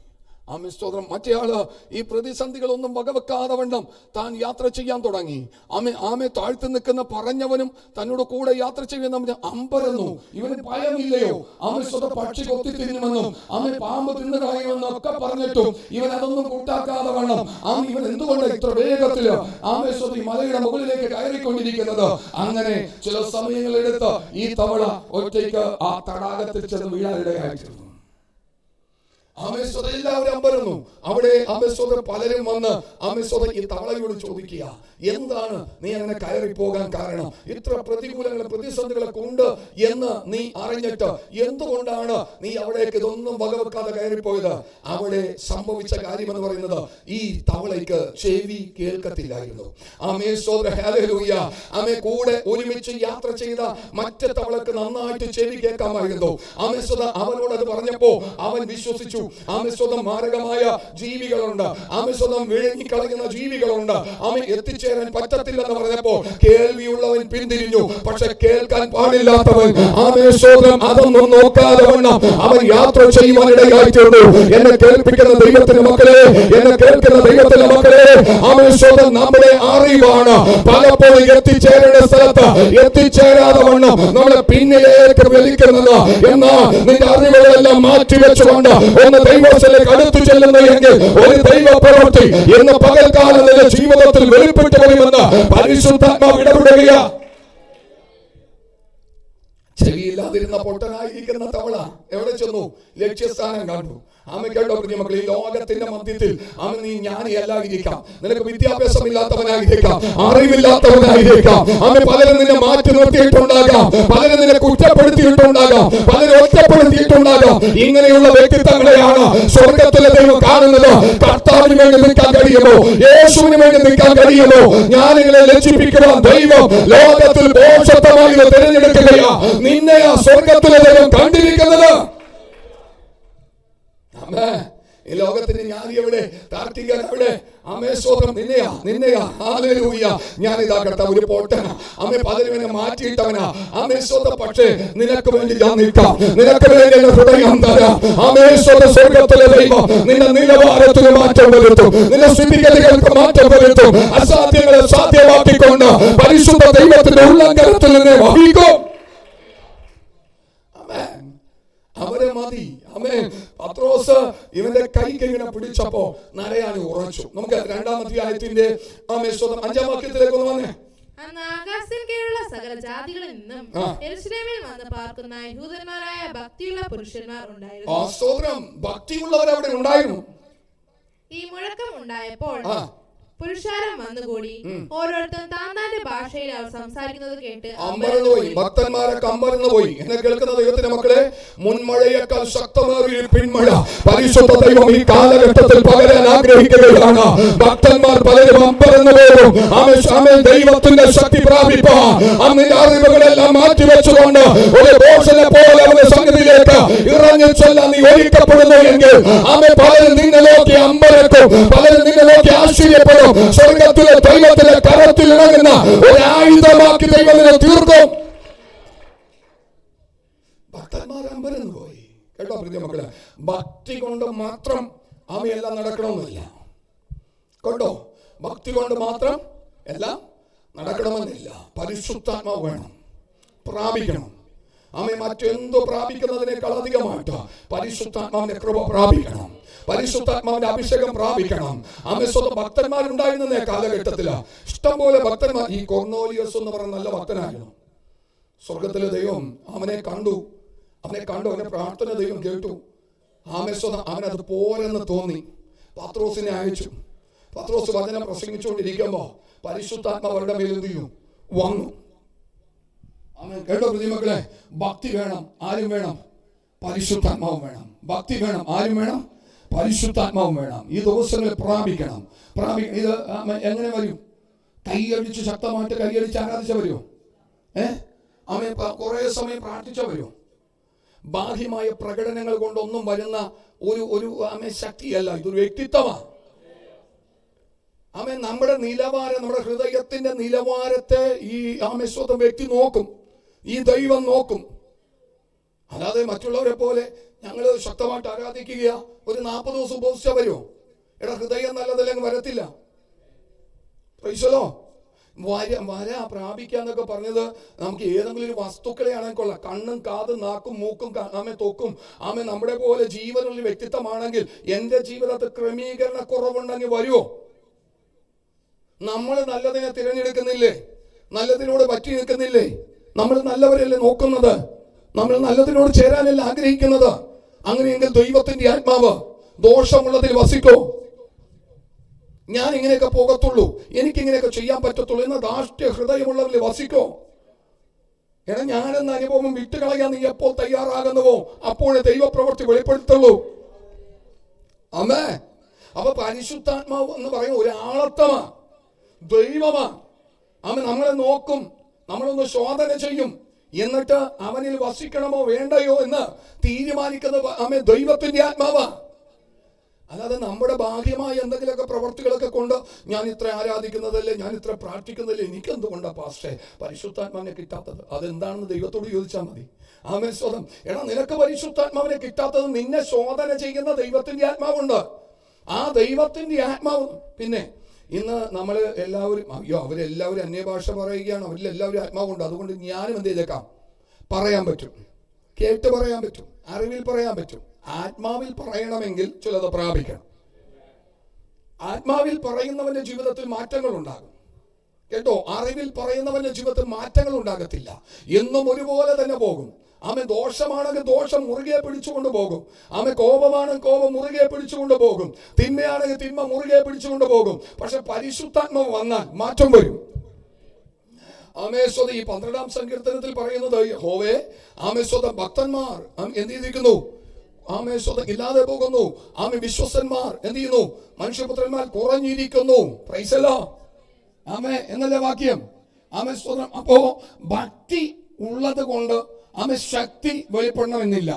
സ്തോത്രം. മറ്റേയാള് ഈ പ്രതിസന്ധികളൊന്നും വകവെക്കാതെ വണ്ണം താൻ യാത്ര ചെയ്യാൻ തുടങ്ങി. താഴ്ത്തി നിൽക്കുന്ന പറഞ്ഞവനും തന്നോട് കൂടെ യാത്ര ചെയ്യുന്ന അമ്പരന്നു. ഇവന് ഭയമില്ലയോ? പക്ഷി കൊത്തി തിന്നുമെന്നും പാമ്പ് തിന്നു കളയുമെന്നും ഒക്കെ പറഞ്ഞിട്ടും ഇവൻ അതൊന്നും കൂട്ടാക്കാതെ വണ്ണം ഇവൻ എന്തുകൊണ്ട് ഇത്ര വേഗത്തില് ഈ മലയുടെ മുകളിലേക്ക് കയറിക്കൊണ്ടിരിക്കുന്നത്? അങ്ങനെ ചില സമയങ്ങളെടുത്ത് ഈ തവള ഒറ്റയ്ക്ക് ആ തടാകത്തിൽ ചെന്ന് വീഴാനിടയായിത്തീർന്നു. എല്ലാവരും അമ്പരന്നു. അവിടെ പലരും വന്ന് ഈ തവളയോട് ചോദിക്കുക, എന്താണ് നീ അങ്ങനെ കയറി പോകാൻ കാരണം? ഇത്ര പ്രതികൂലങ്ങളെ പ്രതിസന്ധികളൊക്കെ ഉണ്ട് എന്ന് നീ അറിഞ്ഞിട്ട് എന്തുകൊണ്ടാണ് നീ അവിടേക്ക് ഇതൊന്നും വകവെക്കാതെ കയറിപ്പോയത്? അവിടെ സംഭവിച്ച കാര്യം എന്ന് പറയുന്നത് ഈ തവളയ്ക്ക് ചെവി കേൾക്കത്തില്ലായിരുന്നു. കൂടെ ഒരുമിച്ച് യാത്ര ചെയ്ത മറ്റു തവളക്ക് നന്നായിട്ട് ചെവി കേൾക്കാമായിരുന്നു. അവനോട് അത് പറഞ്ഞപ്പോ അവൻ വിശ്വസിച്ചു. മാരകമായ ജീവികളുണ്ട്, വിഴുങ്ങിക്കളയുന്ന ജീവികളുണ്ട്, എത്തിച്ചേരാൻ പറ്റത്തില്ലെന്ന് പറഞ്ഞപ്പോ കേൾവിയുള്ളവൻ പിന്തിരിഞ്ഞു. പക്ഷെ കേൾക്കാൻ പാടില്ലാത്തവൻ അതൊന്നും നോക്കാതെ വണ്ണം അവൻ യാത്ര ചെയ്യുവാനിടയായി തീർന്നു. എന്നെ കേൾപ്പിക്കുന്ന ദൈവത്തിന്റെ മക്കളെ, എന്നെ കേൾക്കുന്ന ദൈവത്തിന്റെ മക്കളെ, നമ്മുടെ അറിവാണ് പലപ്പോഴും എത്തിച്ചേരേണ്ട സ്ഥലത്ത് എത്തിച്ചേരാതെ വണ്ണം നമ്മളെ പിന്നിലേക്ക് വലിക്കുന്നത്. എന്നാൽ നിന്റെ അറിവുകളെല്ലാം മാറ്റിവെച്ചുകൊണ്ട് ഒന്ന് ദൈവത്തിലേക്ക് അടുത്തു ചെല്ലുന്നെങ്കിൽ ഒരു ദൈവ പ്രവൃത്തി ഇന്ന് പകൽക്കാലം നിന്റെ ജീവിതത്തിൽ വെളിപ്പെട്ടു വരുമെന്ന് പരിശുദ്ധാത്മാവ് ഇടപെടുകയാ. ചെവിയില്ലാതിരുന്ന പൊട്ടനായിരിക്കുന്ന തവള എവിടെ ചെന്നു? ലക്ഷ്യസ്ഥാനം കണ്ടു. ആമേൻ. കേട്ടോ പ്രിയമക്കളെ, ഈ ലോകത്തിന്റെ മധ്യത്തിൽ ആമേൻ നീ ജ്ഞാനിയല്ലായിരിക്കാം, നിനക്ക് വിദ്യാഭ്യാസമില്ലാത്തവനായിരിക്കാം, അറിവില്ലാത്തവനായിരിക്കാം. ആമേൻ. പലരും നിന്നെ മാറ്റി നിർത്തിയിട്ടുണ്ടാകാം, പലരും നിന്നെ കുറ്റപ്പെടുത്തിയിട്ടുണ്ടാകാം, പലരും ഒറ്റപ്പെടുത്തിയിട്ടുണ്ടാകാം. ഇങ്ങനെയുള്ള വ്യക്തിത്വങ്ങളെയാണ് സ്വർഗത്തിലെ ദൈവം കാണുന്നത്. കർത്താവിന് വേണ്ടി നിൽക്കാൻ കഴിയുമോ? യേശുവിന് വേണ്ടി നിൽക്കാൻ കഴിയുമോ? ജ്ഞാനികളെ ലജ്ജിപ്പിക്കുവാൻ ദൈവം ലോകത്തിൽ ഭോഷത്വമായി തിരഞ്ഞെടുക്കുകയാ. നിന്നെയാ സ്വർഗത്തിലെ ദൈവം കണ്ടിരിക്കുന്നത്. ഈ ലോകത്തിന്റെ ജ്ഞാനി എവിടെ? താർക്കികൻ എവിടെ? ആമേൻ. സ്തോത്രം. നിന്നെയാ ഹല്ലേലൂയ. ഞാനിതാ കർത്താവ് ഒരു പോട്ടനാ, ആമേൻ. പലരും എന്നെ മാറ്റിയിട്ടവനാ, ആമേൻ. സ്തോത്രം. പക്ഷേ നിനക്ക് വേണ്ടി ഞാൻ നിൽക്കാം, നിനക്ക് വേണ്ടി എന്റെ ഹൃദയം തരാം. ആമേൻ. സ്തോത്രം. സ്വർഗത്തിലെ ദൈവം നിന്റെ നിലവാരത്തിന് മാറ്റം വരുത്തും, നിന്റെ സ്ഥിതിഗതികൾക്ക് മാറ്റം വരുത്തും. അസാധ്യങ്ങളെ സാധ്യമാക്കിക്കൊണ്ട് പരിശുദ്ധ ദൈവത്തിന്റെ ഉള്ളംകരത്തിൽ നിന്നെ വഹിക്കും. അവരെ മതി. ആമേൻ. പത്രോസ് ഇവന്റെ കൈക്ക് ഇങ്ങനെ പിടിച്ചപ്പോ നരയാണി ഉറച്ചു. നമുക്ക് 2-ാം അധ്യായത്തിന്റെ 5-ാം വാക്യത്തിലേക്ക് ഒന്ന് വന്നേ. അന്ന് ആകാശത്തിന് കീഴിലുള്ള സകല ജാതികളിൽ നിന്നും യെരൂശലേമിൽ വന്ന് പാർക്കുന്ന യഹൂദന്മാരായ ഭക്തിയുള്ള പുരുഷന്മാർ ഉണ്ടായിരുന്നു. സ്തോത്രം. ഭക്തിയുള്ളവർ അവിടെ ഉണ്ടായിരുന്നു. ഈ മുഴക്കം ഉണ്ടായപ്പോൾ പുരുഷാരം വന്നുകൂടി ഓരോരുത്തരും താന്താന്റെ ഭാഷയിൽ അവർ സംസാരിക്കുന്നത് കേട്ട് അമ്പരന്നുപോയി. ഭക്തന്മാരൊക്കെ അമ്പരന്നുപോയി. എന്നെ കേൾക്കുന്ന ദൈവത്തിന്റെ മക്കളെ, മുൻമഴയേക്കാൾ ശക്തമേറിയ പിന്മഴ പരിശുദ്ധ ദൈവം ഈ കാലഘട്ടത്തിൽ പകരാൻ ആഗ്രഹിക്കുകയാണ്. ഭക്തന്മാർ പലരും അമ്പരന്നു പോകും. ആമേൻ. ദൈവത്തിന്റെ ശക്തി പ്രാപിപ്പാൻ അന്നിന്റെ അറിവുകളെല്ലാം മാറ്റിവെച്ചുകൊണ്ട് ഒരു ദോഷനെ പോലെ അവന്റെ സംഗതിയിലേക്ക് ഇറങ്ങി ചെല്ലാൻ നീ ഒരുക്കപ്പെടുന്നു എങ്കിൽ ആമേൻ, പലരും നിന്നെ നോക്കി അമ്പരക്കും, പലരും നിന്നെ നോക്കി ആശ്ചര്യപ്പെടും. സ്വർഗത്തിലെ ദൈവത്തിലെ കരത്തിൽ ഇറങ്ങുന്ന ഒരു ആയുധമാക്കി ദൈവത്തിനെ തീർക്കും. ഭക്തന്മാർ അമ്പരന്ന് പോയി. കേട്ടോ പ്രിയ മക്കളെ, ഭക്തി കൊണ്ട് മാത്രം ആമയെല്ലാം നടക്കണമെന്നില്ല. കേട്ടോ, ഭക്തി കൊണ്ട് മാത്രം എല്ലാം നടക്കണമെന്നില്ല. പരിശുദ്ധാത്മാവ് വേണം, പ്രാപിക്കണം. ആമേ. മറ്റെന്തോ പ്രാപിക്കുന്നതിനേക്കാൾ അധികമായിട്ട് പരിശുദ്ധാത്മാവിന്റെ കൃപ പ്രാപിക്കണം, പരിശുദ്ധാത്മാവിന്റെ അഭിഷേകം പ്രാപിക്കണം. ആമേ. സ്വന്തം ഭക്തന്മാരുണ്ടായിരുന്ന കാലഘട്ടത്തില് ഇഷ്ടംപോലെ ഭക്തന്മാർ. ഈ കൊർന്നേലിയോസ് എന്ന് പറയുന്ന നല്ല ഭക്തനായിരുന്നു. സ്വർഗത്തിലെ ദൈവം അവനെ കണ്ടു, അവന്റെ പ്രാർത്ഥന ദൈവം കേട്ടു. ആമേ. സ്വന്തം അവനത് പോരെന്ന് തോന്നി പത്രോസിനെ അയച്ചു. പത്രോസ് വചനം പ്രസംഗിച്ചുകൊണ്ടിരിക്കുമ്പോ പരിശുദ്ധാത്മാവ് അവരുടെ മേൽ എന്ത് ചെയ്യും? വന്നു. ആമേൻ. കേട്ടോ പ്രതിമക്കളെ, ഭക്തി വേണം. ആരും വേണം? പരിശുദ്ധാത്മാവും വേണം. ഭക്തി വേണം. ആരും വേണം? പരിശുദ്ധാത്മാവും വേണം. ഈ ദിവസങ്ങളിൽ പ്രാപിക്കണം. ഇത് എങ്ങനെ വരും? കൈയടിച്ച് ശക്തമായിട്ട് കൈയടിച്ച് ആരാധിച്ച വരുമോ? ആമേൻ. കുറെ സമയം പ്രാർത്ഥിച്ച വരുമോ? ബാഹ്യമായ പ്രകടനങ്ങൾ കൊണ്ടൊന്നും വരുന്ന ഒരു ആമേൻ ശക്തിയല്ല, ഇതൊരു വ്യക്തിത്വമാണ്. ആമേൻ. നമ്മുടെ നിലവാരം, നമ്മുടെ ഹൃദയത്തിന്റെ നിലവാരത്തെ ഈ ആമേൻ സ്വന്തം വ്യക്തി നോക്കും, ഈ ദൈവം നോക്കും. അല്ലാതെ മറ്റുള്ളവരെ പോലെ ഞങ്ങൾ ശക്തമായിട്ട് ആരാധിക്കുക, ഒരു 40 ദിവസം ഉപവസിച്ചാൽ വരുമോ? എടാ, ഹൃദയം നല്ലതല്ലെങ്കിൽ വരത്തില്ല. പ്രൈസലോ. പ്രാപിക്കാന്നൊക്കെ പറഞ്ഞത് നമുക്ക് ഏതെങ്കിലും ഒരു വസ്തുക്കളെ ആണെങ്കിൽ കൊള്ളാം. കണ്ണും കാതും നാക്കും മൂക്കും ആമേ തൊക്കും ആമേ നമ്മുടെ പോലെ ജീവനുള്ള വ്യക്തിത്വമാണെങ്കിൽ എൻ്റെ ജീവിതത്തിൽ ക്രമീകരണ കുറവുണ്ടെങ്കിൽ വരുമോ? നമ്മൾ നല്ലതിനെ തിരഞ്ഞെടുക്കുന്നില്ലേ? നല്ലതിനോട് പറ്റി നിൽക്കുന്നില്ലേ? നമ്മൾ നല്ലവരല്ലേ നോക്കുന്നത്? നമ്മൾ നല്ലതിനോട് ചേരാനല്ല ആഗ്രഹിക്കുന്നത്. അങ്ങനെയെങ്കിൽ ദൈവത്തിന്റെ ആത്മാവ് ദോഷമുള്ളതിൽ വസിക്കോ? ഞാൻ ഇങ്ങനെയൊക്കെ പോകത്തുള്ളൂ, എനിക്കിങ്ങനെയൊക്കെ ചെയ്യാൻ പറ്റത്തുള്ളൂ എന്ന ദാഷ്ട്യ ഹൃദയമുള്ളവരിൽ വസിക്കോ? എടാ, ഞാനെന്ന അനുഭവം വിട്ടുകളയാൻ നീ എപ്പോൾ തയ്യാറാകുന്നുവോ അപ്പോഴേ ദൈവപ്രവൃത്തി വെളിപ്പെടുത്തുള്ളൂ. ആമേ. അപ്പൊ പരിശുദ്ധാത്മാവ് എന്ന് പറയുന്ന ഒരു ആളത്തമാ, ദൈവമാ. അവൻ നമ്മളെ നോക്കും, നമ്മളൊന്ന് ശോധന ചെയ്യും, എന്നിട്ട് അവനിൽ വസിക്കണമോ വേണ്ടയോ എന്ന് തീരുമാനിക്കുന്നത് അവൻ ദൈവത്തിന്റെ ആത്മാവാ. അല്ലാതെ നമ്മുടെ ഭാഗ്യമായ എന്തെങ്കിലുമൊക്കെ പ്രവർത്തികളൊക്കെ കൊണ്ട് ഞാൻ ഇത്ര ആരാധിക്കുന്നതല്ലേ, ഞാൻ ഇത്ര പ്രാർത്ഥിക്കുന്നതല്ലേ, എനിക്കെന്തുകൊണ്ടാ പാസ്റ്റേ പരിശുദ്ധാത്മാവിനെ കിട്ടാത്തത്? അതെന്താണെന്ന് ദൈവത്തോട് ചോദിച്ചാൽ മതി. ആമേൻ. സ്വതം. എടാ, നിനക്ക് പരിശുദ്ധാത്മാവിനെ കിട്ടാത്തത് നിന്നെ ശോധന ചെയ്യുന്ന ദൈവത്തിന്റെ ആത്മാവുണ്ട്. ആ ദൈവത്തിന്റെ ആത്മാവ്. പിന്നെ ഇന്ന് നമ്മൾ എല്ലാവരും അവരെല്ലാവരും അന്യഭാഷ പറയുകയാണ്, അവരിലെല്ലാവരും ആത്മാവുണ്ട്. അതുകൊണ്ട് ഞാനും എന്ത് ചെയ്തേക്കാം? പറയാൻ പറ്റും, കേട്ട് പറയാൻ പറ്റും, അറിവിൽ പറയാൻ പറ്റും. ആത്മാവിൽ പറയണമെങ്കിൽ ചിലത് പ്രാപിക്കണം. ആത്മാവിൽ പറയുന്നവന്റെ ജീവിതത്തിൽ മാറ്റങ്ങൾ ഉണ്ടാകും. കേട്ടോ, അറിവിൽ പറയുന്നവന്റെ ജീവിതത്തിൽ മാറ്റങ്ങൾ ഉണ്ടാകത്തില്ല. എന്നും ഒരുപോലെ തന്നെ പോകും. ആമേ ദോഷമാണെങ്കിൽ ദോഷം മുറുകെ പിടിച്ചുകൊണ്ട് പോകും. ആമേ കോപമാണെങ്കിൽ കോപം മുറുകെ പിടിച്ചുകൊണ്ട് പോകും. തിന്മയാണെങ്കിൽ തിന്മ മുറുകെ പിടിച്ചുകൊണ്ട് പോകും. പക്ഷെ പരിശുദ്ധാത്മാവ് വന്നാൽ മാറ്റം വരും. ആമേ സ്വതം ഈ 12-ാം സങ്കീർത്തനത്തിൽ പറയുന്നത്, യഹോവേ ആമേ സ്വതം ഭക്തന്മാർ എന്ത് ചെയ്തിരിക്കുന്നു? ആമേ സ്വതം ഇല്ലാതെ പോകുന്നു. ആമേ വിശ്വസന്മാർ എന്ത് ചെയ്യുന്നു? മനുഷ്യപുത്രന്മാർ കുറഞ്ഞിരിക്കുന്നു. Price the Lord. ആമേ എന്നല്ലേ വാക്യം? ആമേ സ്വതം. അപ്പോ ഭക്തി ഉള്ളത് കൊണ്ട് ആമേ ശക്തി വെളിപ്പെടണമെന്നില്ല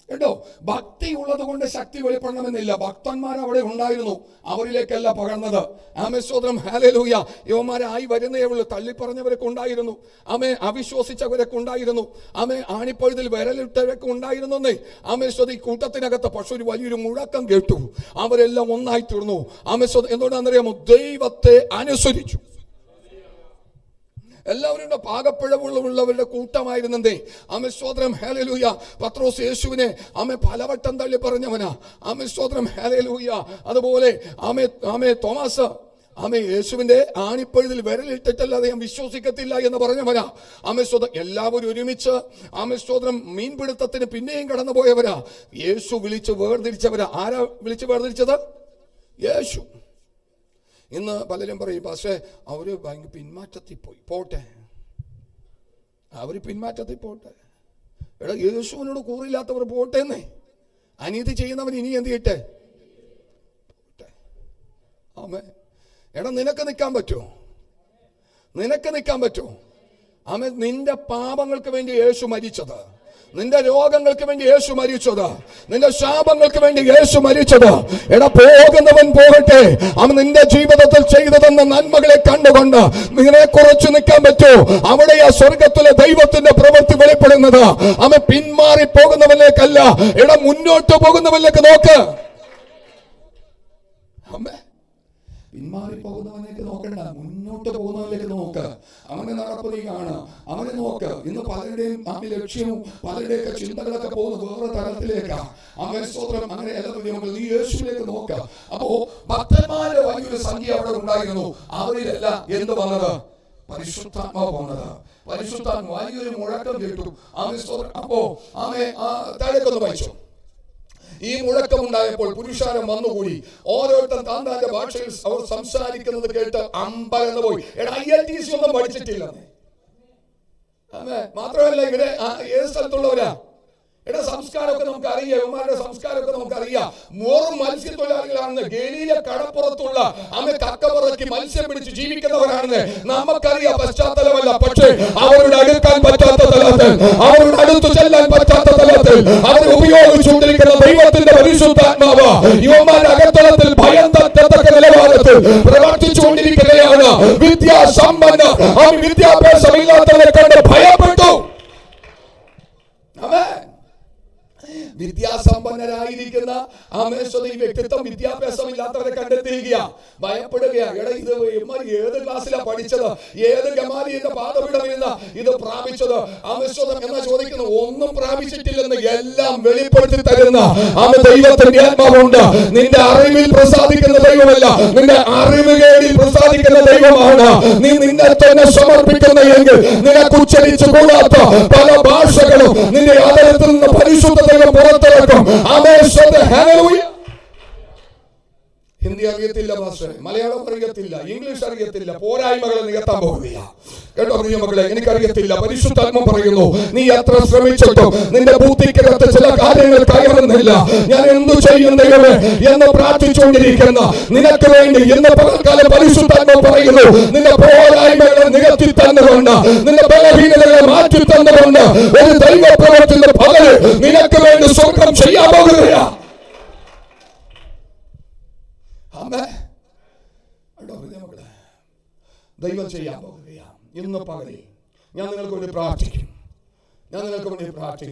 കേട്ടോ. ഭക്തി ഉള്ളത് കൊണ്ട് ശക്തി വെളിപ്പെടണമെന്നില്ല. ഭക്തന്മാർ അവിടെ ഉണ്ടായിരുന്നു, അവരിലേക്കല്ല പകർന്നത്. ആമേ സ്തോത്രം, ഹല്ലേലൂയ. യവന്മാരായി വരുന്നേ ഉള്ളൂ. തള്ളിപ്പറഞ്ഞവരൊക്കെ ഉണ്ടായിരുന്നു, ആമേ അവിശ്വസിച്ചവരൊക്കെ ഉണ്ടായിരുന്നു, ആമേ ആണിപ്പഴുതിൽ വിരലിട്ടവരൊക്കെ ഉണ്ടായിരുന്നേ. ആമേ സ്തോത്രം, ഈ കൂട്ടത്തിനകത്ത് പക്ഷെ ഒരു വലിയൊരു മുഴക്കം കേട്ടു. അവരെല്ലാം ഒന്നായി തീർന്നു. ആമേ സ്തോത്രം. എന്തുകൊണ്ടാണെന്നറിയാമോ? ദൈവത്തെ അനുസരിച്ചു. എല്ലാവരും പാകപ്പിഴവുള്ളവരുടെ കൂട്ടമായിരുന്നേ. ആമേ സ്തോത്രം, ഹല്ലേലൂയ. പത്രോസ് യേശുവിനെ ആമേ പലവട്ടം തള്ളി പറഞ്ഞവനാ. ആമേ സ്തോത്രം, ഹല്ലേലൂയ. അതുപോലെ ആമേ തോമസ് ആമേ യേശുവിന്റെ ആണിപ്പഴുതിൽ വിരലിട്ടിട്ടല്ലാതെ ഞാൻ വിശ്വസിക്കത്തില്ല എന്ന് പറഞ്ഞവനാ. ആമേ സ്തോത്രം. എല്ലാവരും ഒരുമിച്ച് ആമേ സ്തോത്രം മീൻപിടുത്തത്തിന് പിന്നെയും കടന്നുപോയവരാ. യേശു വിളിച്ച് വേർതിരിച്ചവരാ. ആരാ വിളിച്ച് വേർതിരിച്ചത്? യേശു. ഇന്ന് പലരും പറയും, പക്ഷേ അവര് ഭയങ്കര പിന്മാറ്റത്തിൽ പോട്ടെ, അവര് പിന്മാറ്റത്തിൽ പോട്ടെ. എടാ, യേശുവിനോട് കൂറില്ലാത്തവർ പോട്ടെന്നേ. അനീതി ചെയ്യുന്നവൻ ഇനി എന്ത് ചെയ്യട്ടെ? പോട്ടെ. ആമേ. എടാ, നിനക്ക് നിൽക്കാൻ പറ്റുമോ? നിനക്ക് നിൽക്കാൻ പറ്റുമോ? ആമേ. നിന്റെ പാപങ്ങൾക്ക് വേണ്ടി യേശു മരിച്ചത്, നിന്റെ രോഗങ്ങൾക്ക് വേണ്ടി യേശു മരിച്ചത്, നിന്റെ ശാപങ്ങൾക്ക് വേണ്ടി യേശു മരിച്ചത്. എടാ, പോകുന്നവൻ പോകട്ടെ. അവൻ നിന്റെ ജീവിതത്തിൽ ചെയ്തതെന്ന നന്മകളെ കണ്ടുകൊണ്ട് നിന്നെ കുറച്ചു നിൽക്കാൻ പറ്റൂ. അവിടെ ആ സ്വർഗത്തിലെ ദൈവത്തിന്റെ പ്രവൃത്തി വെളിപ്പെടുന്നത്. അവൻ പിന്മാറി പോകുന്നവനിലേക്കല്ല, എടാ മുന്നോട്ട് പോകുന്നവനിലേക്ക് നോക്ക്. അമ്മേ, പിന്മാറി പോകുന്നവനിലേക്ക് നോക്കണ്ട, മുന്നോട്ട് പോകുന്നവനിലേക്ക് നോക്ക്. അവനെ നടപ്പ് നീ കാണുക, അവനെ നോക്ക്. ഇന്ന് പലരുടെയും ആ ലക്ഷ്യവും പലരുടെയൊക്കെ ചിന്തകളൊക്കെ പോകുന്നത് വേറെ തലത്തിലേക്കാണ്. അവൻ സ്തോത്രം. അങ്ങനെ എല്ലാവരും നീ യേശുവിലേക്ക് നോക്കുക. അപ്പോ ഭക്തന്മാരുടെ വലിയൊരു സംഖ്യ അവിടെ ഉണ്ടായിരുന്നു. അവരിലല്ല എന്ത് വന്നത്? പരിശുദ്ധാത്മാവ് വന്നത്. പരിശുദ്ധാത്മാവ് വലിയൊരു മുഴക്കം കേട്ടു. അവൻ സ്തോത്രം. അപ്പോ ആമേ താഴേക്കൊന്ന് വായിച്ചു. ഈ മുഴക്കമുണ്ടായപ്പോൾ പുരുഷാരം വന്നുകൂടി. ഓരോരുത്തർ താന്താന്റെ ഭാഷയിൽ അവർ സംസാരിക്കുന്നത് കേട്ട് അമ്പരന്ന് പോയി. എടാ, ILTC ഒന്നും പഠിച്ചിട്ടില്ല. മാത്രമല്ല ഇവരെ ഏത് സ്ഥലത്തുള്ളവരാ? എടാ, സംസ്കാരമൊക്കെ നമുക്ക് അറിയാം, ഇവന്മാരുടെ സംസ്കാരമൊക്കെ നമുക്ക് അറിയാം. വെറും മത്സ്യത്തൊഴിലാളികളാണെന്ന്. ഗലീല കടപ്പുറത്തുള്ള കക്കപ്പുറക്കി മത്സ്യം പിടിച്ച് ജീവിക്കുന്നവരാണെന്ന് നമുക്കറിയാം. പശ്ചാത്തലമല്ല, പക്ഷേ അവരുടെ അടുക്കാൻ പറ്റാത്ത തലത്തിൽ, അവരുടെ അടുത്ത് ചെല്ലാൻ പറ്റാത്ത തലത്തിൽ അവർ ഉപയോഗിച്ചുകൊണ്ടിരിക്കുന്ന ദൈവത്തിന്റെ പരിശുദ്ധാത്മാവ് യുവമാരുടെ അകത്തളത്തിൽ ഭയം തട്ടത്തക്ക നിലവാരത്തിൽ പ്രവർത്തിച്ചുകൊണ്ടിരിക്കുകയാണ്. വിദ്യാസമ്പന്ന വിദ്യാഭ്യാസമില്ലാത്തവരെ കണ്ട് ഭയപ്പെട്ടു. വിദ്യാസമ്പന്നരായിരിക്കുന്ന ഈ വ്യക്തിത്വം വിദ്യാഭ്യാസമില്ലാത്തവരെ കണ്ടെത്തുക, ഭയപ്പെടുകയാ. എടാ, ഇത് ഏത് ക്ലാസ്സിലാ പഠിച്ചത്? ഏത് ഗമാലിയുടെ പാദപീഠം ഇരുന്ന ഇത് പ്രാപിച്ചത്? എന്നാ ചോദിക്കുന്നു. ഒന്നും പ്രാപിച്ചിട്ടില്ലെന്ന് എല്ലാം വെളിപ്പെടുത്തി തരുന്ന ദൈവത്തിന്റെ ആത്മാവുണ്ട്. നിന്റെ അറിവിൽ പ്രസാദിക്കുന്ന ദൈവമല്ല, നിന്റെ അറിവുകേടിൽ പ്രസാദിക്കുന്ന ദൈവമാണ്. നീ നിന്നെ തന്നെ സമർപ്പിക്കുന്ന എങ്കിൽ നിനക്ക് ഉച്ചരിച്ചു കൂടാത്ത പല ഭാഷകളും നിന്റെ ആദരത്തിൽ നിന്ന് പരിശുദ്ധ ദൈവം പുറത്തിറക്കും. ഹിന്ദി അറിയത്തില്ല ഭാഷ, മലയാളം അറിയത്തില്ല, ഇംഗ്ലീഷ് അറിയത്തില്ല, പോരായ്മകളെ നികത്താൻ പോകുകയാ. കേട്ടോ മക്കളെ, എനിക്കറിയത്തില്ല. പരിശുദ്ധാത്മാവ് പറയുന്നു, നീ എത്ര ശ്രമിച്ചിട്ടും നിന്റെ ബുദ്ധിക്കകത്ത് ചില കാര്യങ്ങൾ കയറുന്നില്ല. ഞാൻ എന്തു ചെയ്യും ദൈവമേ എന്ന് പ്രാർത്ഥിച്ചുകൊണ്ടിരിക്കുന്ന നിനക്ക് വേണ്ടി ഇന്ന് പകൽക്കാലം പരിശുദ്ധാത്മാവ് പറയുന്നു, നിന്റെ പോരായ്മകളെ നികത്തി തന്നുകൊണ്ട്, നിന്റെ ബലഹീനതകളെ മാറ്റി തന്നുകൊണ്ട് ഒരു ദൈവ പ്രവർത്തനത്തിന്റെ പകല് നിനക്ക് വേണ്ടി സ്വർഗം ചെയ്യാൻ പോകുകയാ. ദൈവം ചെയ്യാൻ പോകുകയാ. ഇന്ന് പകലിൽ ഞാൻ നിങ്ങൾക്ക് വേണ്ടി പ്രാർത്ഥിക്കും.